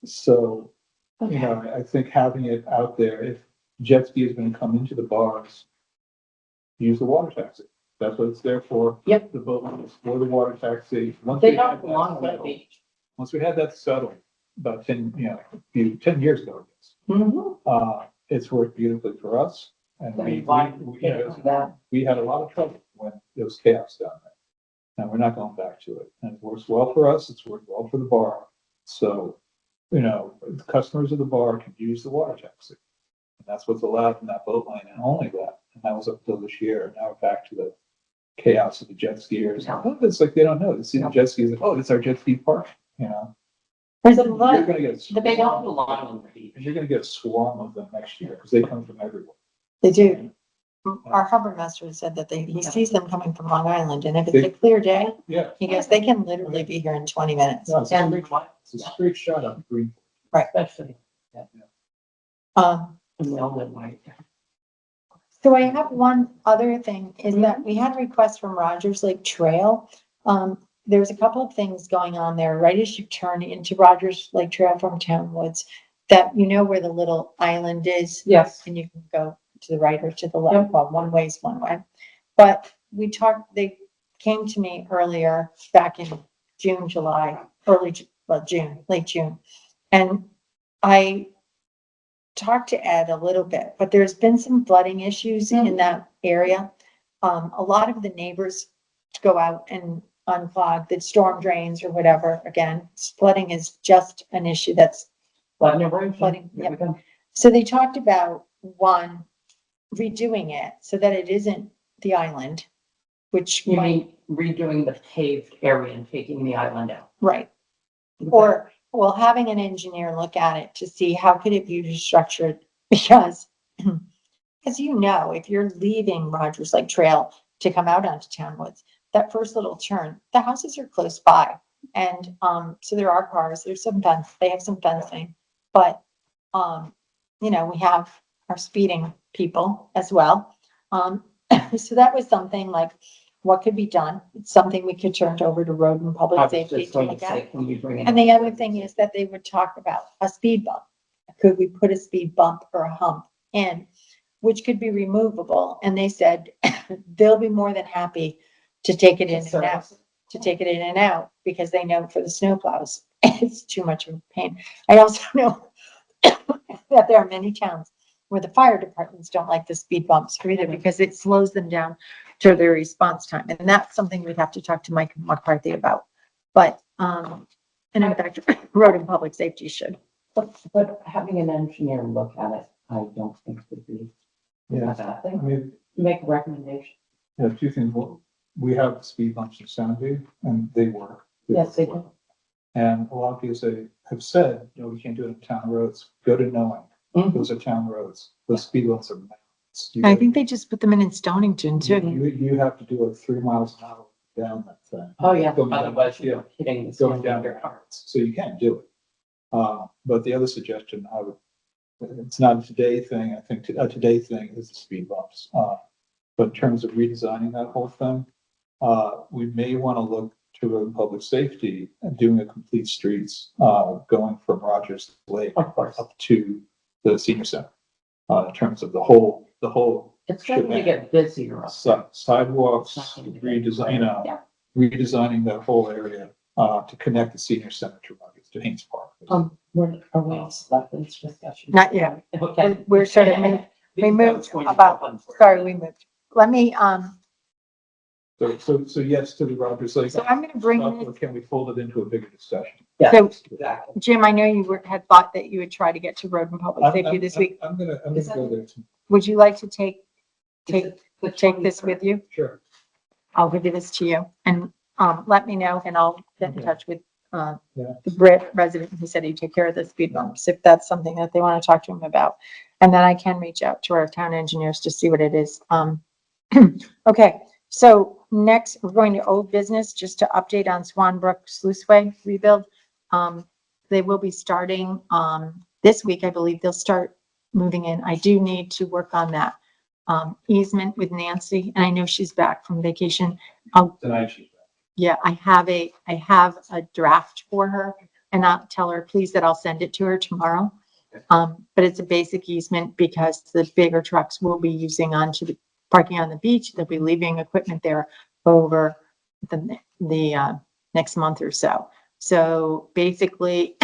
so, you know, I think having it out there, if jet ski is gonna come into the bars, use the water taxi. That's what it's there for. Yep. The boat is for the water taxi. Once They we don't had that belong on the settled- beach. Once we had that settled, about 10, you know, 10 years ago, I guess, Mm-hmm. it's worked beautifully for us. And Then we, why you know, that? we had a lot of trouble when there was chaos down there. And we're not going back to it. And it works well for us. It's worked well for the bar. So, you know, the customers of the bar can use the water taxi. And that's what's allowed in that boat lane and only that. And that was up till this year. Now we're back to the chaos of the jet skiers. Oh, it's like they don't know. They see the jet skis, like, oh, it's our jet ski park, you know? There's a You're lot, gonna get, They don't belong on the beach. you're gonna get a swarm of them next year because they come from everywhere. they do. Our harbor master said that he sees them coming from Long Island, and if it's a clear day, Yeah. he goes, they can literally be here in 20 minutes. No, it's a And straight, it's a straight shot up green. especially Um, in the only way. so I have one other thing, is that we had a request from Rogers Lake Trail. There's a couple of things going on there, right as you turn into Rogers Lake Trail from Town Woods, that you know where the little island is, Yes. and you can go to the right or to the left, well, one way is one way. But they came to me earlier, back in June, July, late June. And I talked to Ed a little bit, but there's been some flooding issues in that area. A lot of the neighbors go out and unclog the storm drains or whatever. Again, flooding is just an issue that's flooding. Yep. So they talked about one, redoing it so that it isn't the island, which You might, mean redoing the paved area and taking the island out? right. Or, well, having an engineer look at it to see how could it be restructured, because as you know, if you're leaving Rogers Lake Trail to come out onto Town Woods, that first little turn, the houses are close by. And, so there are cars, there's some they have some fencing, but, you know, we have our speeding people as well. So that was something like, what could be done? It's something we could turn over to Road and I Public was Safety just to going to look at. say, can you bring it? And the other thing is that they would talk about a speed bump. Could we put a speed bump or a hump in, which could be removable? And they said they'll be more than happy to take it in and out, because they know for the snowplows, it's too much of a pain. I also know that there are many towns where the fire departments don't like the speed bumps either, because it slows them down to their response time. And that's something we'd have to talk to Mike McCarthy about. But, and in fact, Road and Public Safety should. But having an engineer look at it, I don't think would be a Yeah. bad I thing. mean, Make a recommendation. yeah, two things. Well, we have speed bumps in Soundview and they work. Yes, they work do. well. And a lot of people have said, you know, we can't do it on town roads. Go to Knowing. Mhm. Those are town roads. Those speed bumps are mountains. I think they just put them in Stonington too. You have to do like 3 miles an hour down that thing. Oh, yeah, Going down- otherwise yeah, you're hitting the. going down your hearts. So you can't do it. But the other suggestion it's not a today thing. I think a today thing is the speed bumps. But in terms of redesigning that whole thing, we may want to look to Road and Public Safety and doing a complete streets, going from Rogers Lake Of course. up to the senior center. In terms of the whole It's going to shebang. get busier up there. Sidewalks, It's not gonna be- redesign, Yeah. redesigning that whole area, to connect the senior center to Rogers, to Haynes Park. Are we on selectmen's discussion? Not yet. Okay. We're sort of, we moved sorry, we moved. Let me, So yes to the Rogers Lake. so I'm gonna bring stuff, this, or can we fold it into a bigger discussion? Yeah, So- exactly. Jim, I know had thought that you would try to get to Road and Public Safety this week. I'm gonna Is go there. Would you like to take Is it the take this with you? Sure. I'll give this to you, and, let me know, and I'll get in Okay. touch with, Yeah. the Brit resident who said he'd take care of the speed bumps, if that's something that they want to talk to him about. And then I can reach out to our town engineers to see what it is. Okay, so next, we're going to old business, just to update on Swanbrook Sluiceway rebuild. They will be starting, this week, I believe they'll start moving in. I do need to work on that easement with Nancy, and I know she's back from vacation. Tonight she's back. Yeah, I have a draft for her, and I'll tell her, please, that I'll send it to her tomorrow. But it's a basic easement because the bigger trucks will be using onto the parking on the beach. They'll be leaving equipment there over the next month or so. So basically,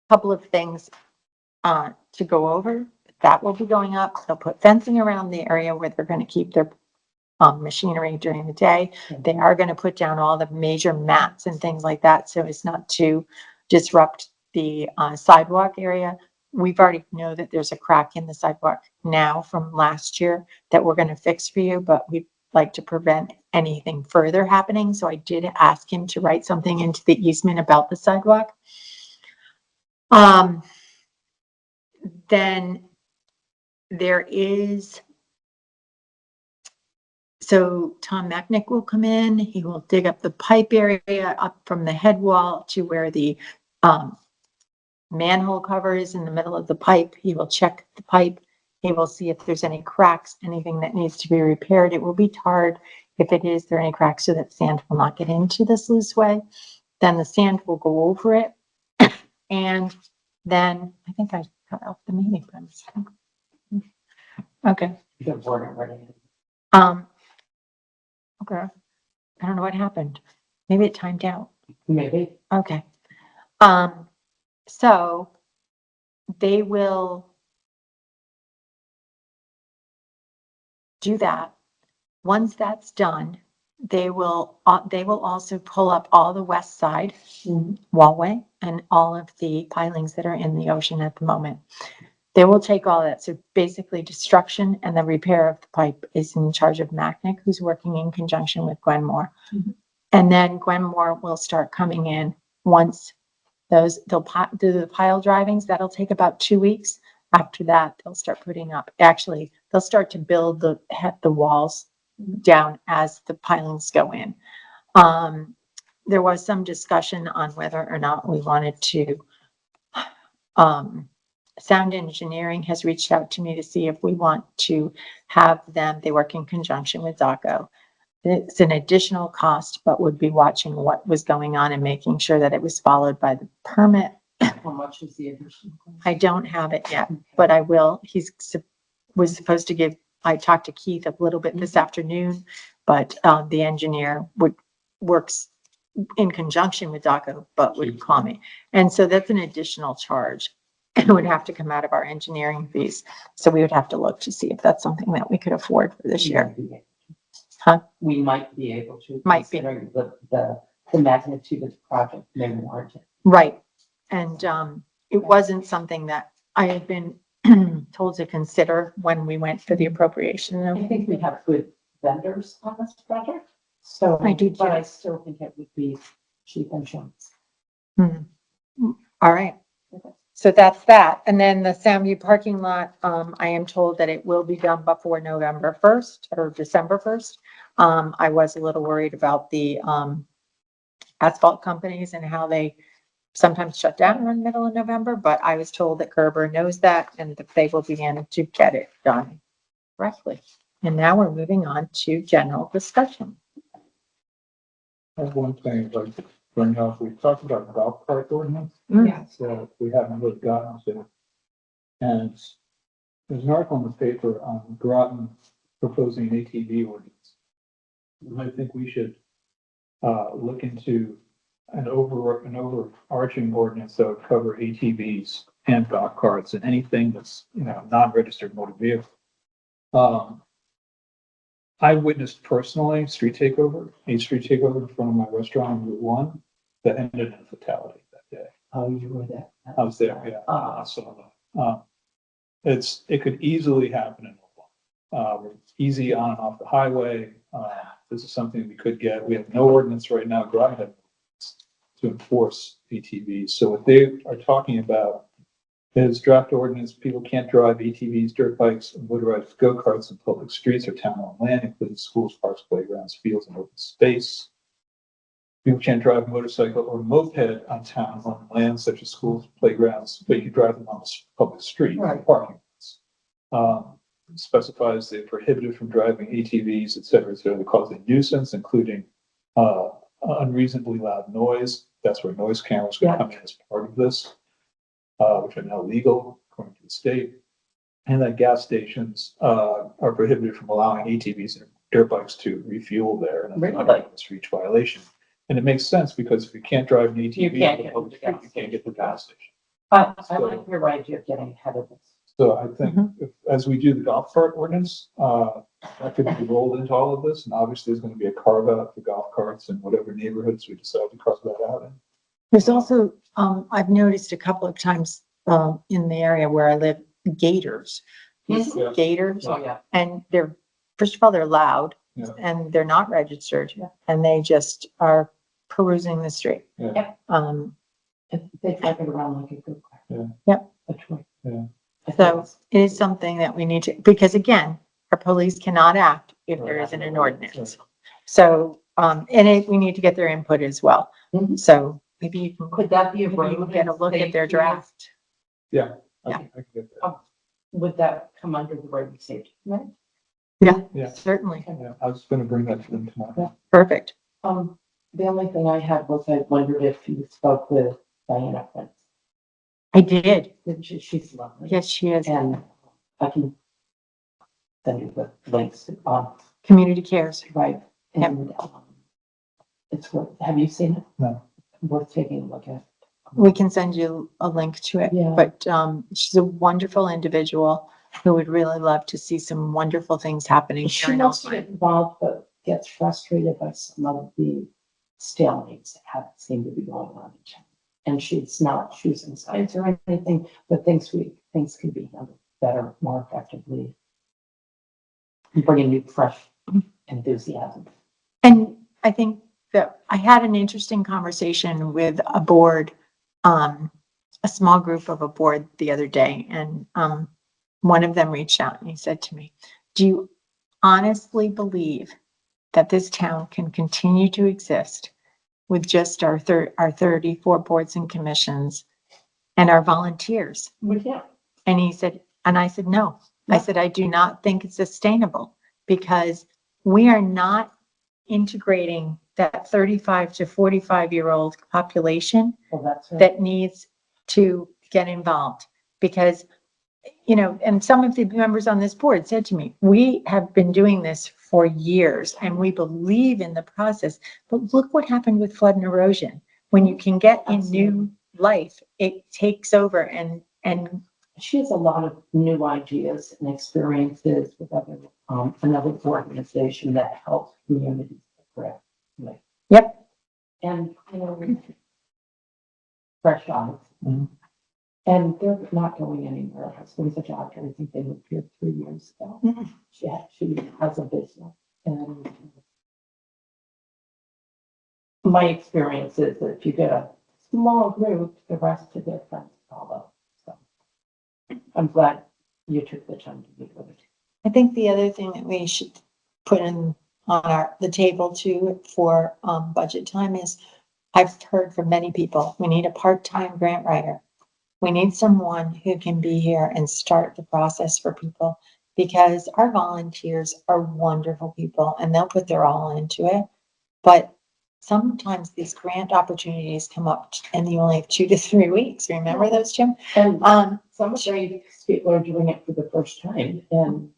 couple of things to go over. That will be going up. They'll put fencing around the area where they're going to keep their machinery during the day. They are going to put down all the major mats and things like that, so it's not to disrupt the sidewalk area. We've already know that there's a crack in the sidewalk now from last year that we're going to fix for you, but we'd like to prevent anything further happening. So I did ask him to write something into the easement about the sidewalk. Then there is, so Tom Macknick will come in, he will dig up the pipe area up from the head wall to where the manhole cover is in the middle of the pipe. He will check the pipe. He will see if there's any cracks, anything that needs to be repaired. It will be tarred. If it is, there are any cracks so that sand will not get into the sluice way. Then the sand will go over it. And then I think I cut off the meeting. Okay. The board already. Okay. I don't know what happened. Maybe it timed out. Maybe. Okay. So they will do that. Once that's done, they will also pull up all the west side wallway and all of the pilings that are in the ocean at the moment. They will take all that. So basically destruction and the repair of the pipe is in charge of Macknick, who's working in conjunction with Gwenmore. And then Gwenmore will start coming in once they'll do the pile drivings. That'll take about 2 weeks. After that, they'll start putting up, actually, they'll start to build the walls down as the pilings go in. There was some discussion on whether or not we wanted to, Sound Engineering has reached out to me to see if we want to have them, they work in conjunction with DACO. It's an additional cost, but would be watching what was going on and making sure that it was followed by the permit. How much is the additional? I don't have it yet, but I will. Was supposed to give, I talked to Keith a little bit this afternoon, but the engineer works in conjunction with DACO, but would call me. And so that's an additional charge. It would have to come out of our engineering fees. So we would have to look to see if that's something that we could afford for this year. Huh? We might be able to. Might be. Considering the magnitude of the project may warrant it. Right. And it wasn't something that I had been told to consider when we went for the appropriation. I think we have good vendors on this project. So, I do but too. I still think it would be cheap insurance. All right. So that's that. And then the Soundview parking lot, I am told that it will be done before November 1st or December 1st. I was a little worried about the asphalt companies and how they sometimes shut down in the middle of November, but I was told that Gerber knows that and that they will begin to get it done correctly. And now we're moving on to general discussion. That's one thing I'd like to bring up. We talked about golf cart ordinance. Yeah. So we haven't really gotten to. And there's an article in the paper on Groton proposing an ATV ordinance. And I think we should look into an overarching ordinance that would cover ATVs and golf carts and anything that's, non-registered motor vehicle. I witnessed personally a street takeover in front of my restaurant on Route 1 that ended in a fatality that day. Oh, you were there. I was there, yeah. I saw that. It could easily happen in Oakland. Easy on and off the highway. This is something we could get. We have no ordinance right now, Groton to enforce ATVs. So what they are talking about is draft ordinance. People can't drive ATVs, dirt bikes, and motorized go-karts in public streets or town-owned land, including schools, parks, playgrounds, fields, and open space. People can't drive a motorcycle or moped on town on land such as schools, playgrounds, but you can drive them on the public street, Right. parking lots. Specifies they're prohibited from driving ATVs, et cetera, that cause a nuisance, including, unreasonably loud noise. That's where noise cameras could come in as part of this, which are now legal according to the state. And that gas stations, are prohibited from allowing ATVs and dirt bikes to refuel there. And that's Really? a street violation. And it makes sense because if you can't drive an ATV You can't on the get public to the street, gas you can't get to the gas station. I like your idea of getting ahead of this. So I think if, as we do the golf cart ordinance, that could be rolled into all of this. And obviously there's going to be a carve out for golf carts in whatever neighborhoods we decide to carve that out in. There's also, I've noticed a couple of times, in the area where I live, gators. These Yeah. gators, Oh, yeah. and they're, first of all, they're loud Yeah. and they're not registered Yeah. and they just are perusing the street. Yeah. Yep. If they drive it around like a good car. Yeah. Yep. A toy. Yeah. I think So it's- it is something that we need to, because again, our police cannot act if there isn't an ordinance. So, we need to get their input as well. Mhm. So maybe you can, Could that be a maybe you can road? get a look at their safety? draft. Yeah. Yeah. I can get that. Would that come under the road safety, right? Yeah. Certainly. Yeah. I was going to bring that to them tomorrow. Perfect. The only thing I had was I wondered if you spoke with Diana Prince. I did. She's lovely. Yes, she is. And I can send you the links on, Community cares. right? Yep. And it's worth, have you seen it? No. Worth taking a look at. We can send you a link to it, Yeah. but she's a wonderful individual who would really love to see some wonderful things happening She here in wants to Alpine. get involved, but gets frustrated by some of the stalemates that have seemed to be going on in town. And she's not choosing sides or anything, but things can be handled better, more effectively. Bringing new, fresh enthusiasm. And I think that I had an interesting conversation with a board, a small group of a board the other day, and one of them reached out and he said to me, "Do you honestly believe that this town can continue to exist with just our 34 boards and commissions and our volunteers?" We can't. And he said, and I said, no. I said, I do not think it's sustainable because we are not integrating that 35 to 45-year-old population Well, that's right. that needs to get involved. Because, and some of the members on this board said to me, we have been doing this for years and we believe in the process, but look what happened with flood and erosion. When you can get in new life, it takes over and She has a lot of new ideas and experiences with another organization that helps communities correctly. yep, And, fresh eyes. Mhm. And they're not going anywhere. Her husband's a doctor. I think they moved here 3 years ago. Mhm. She has a business. And my experience is that if you get a small group, the rest of their friends follow. So I'm glad you took the time to meet with it. I think the other thing that we should put in on the table too for budget time is, I've heard from many people, we need a part-time grant writer. We need someone who can be here and start the process for people, because our volunteers are wonderful people and they'll put their all into it. But sometimes these grant opportunities come up and you only have 2 to 3 weeks. Remember those, Jim? And Some some of these people are doing it for the first time. And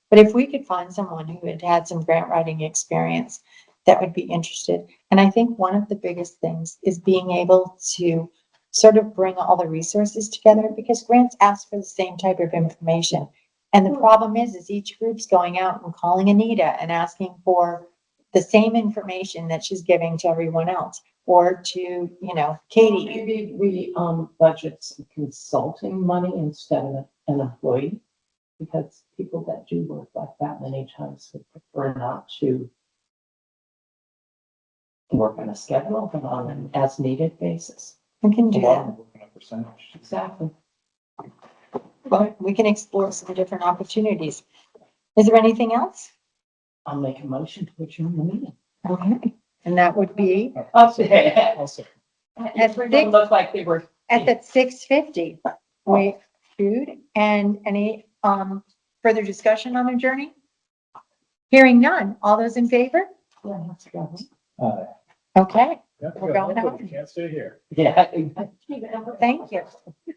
But if we could find someone who had had some grant writing experience that would be interested. And I think one of the biggest things is being able to sort of bring all the resources together, because grants ask for the same type of information. And the problem is each group's going out and calling Anita and asking for the same information that she's giving to everyone else, or to, Katie. maybe we budget some consulting money instead of an employee. Because people that do work like that many times would prefer not to work on a schedule, but on an as needed basis. We can A do lot that. of them work on a percentage. Exactly. But we can explore some different opportunities. Is there anything else? I'll make a motion to adjourn the meeting. Okay. And that would be Up there. I'll say. Everyone looked like they were. at the 6:50. We shoot, and any, further discussion on adjourning? Hearing none. All those in favor? Okay, Yeah, We're going home. Can't stay here. Yeah. thank you.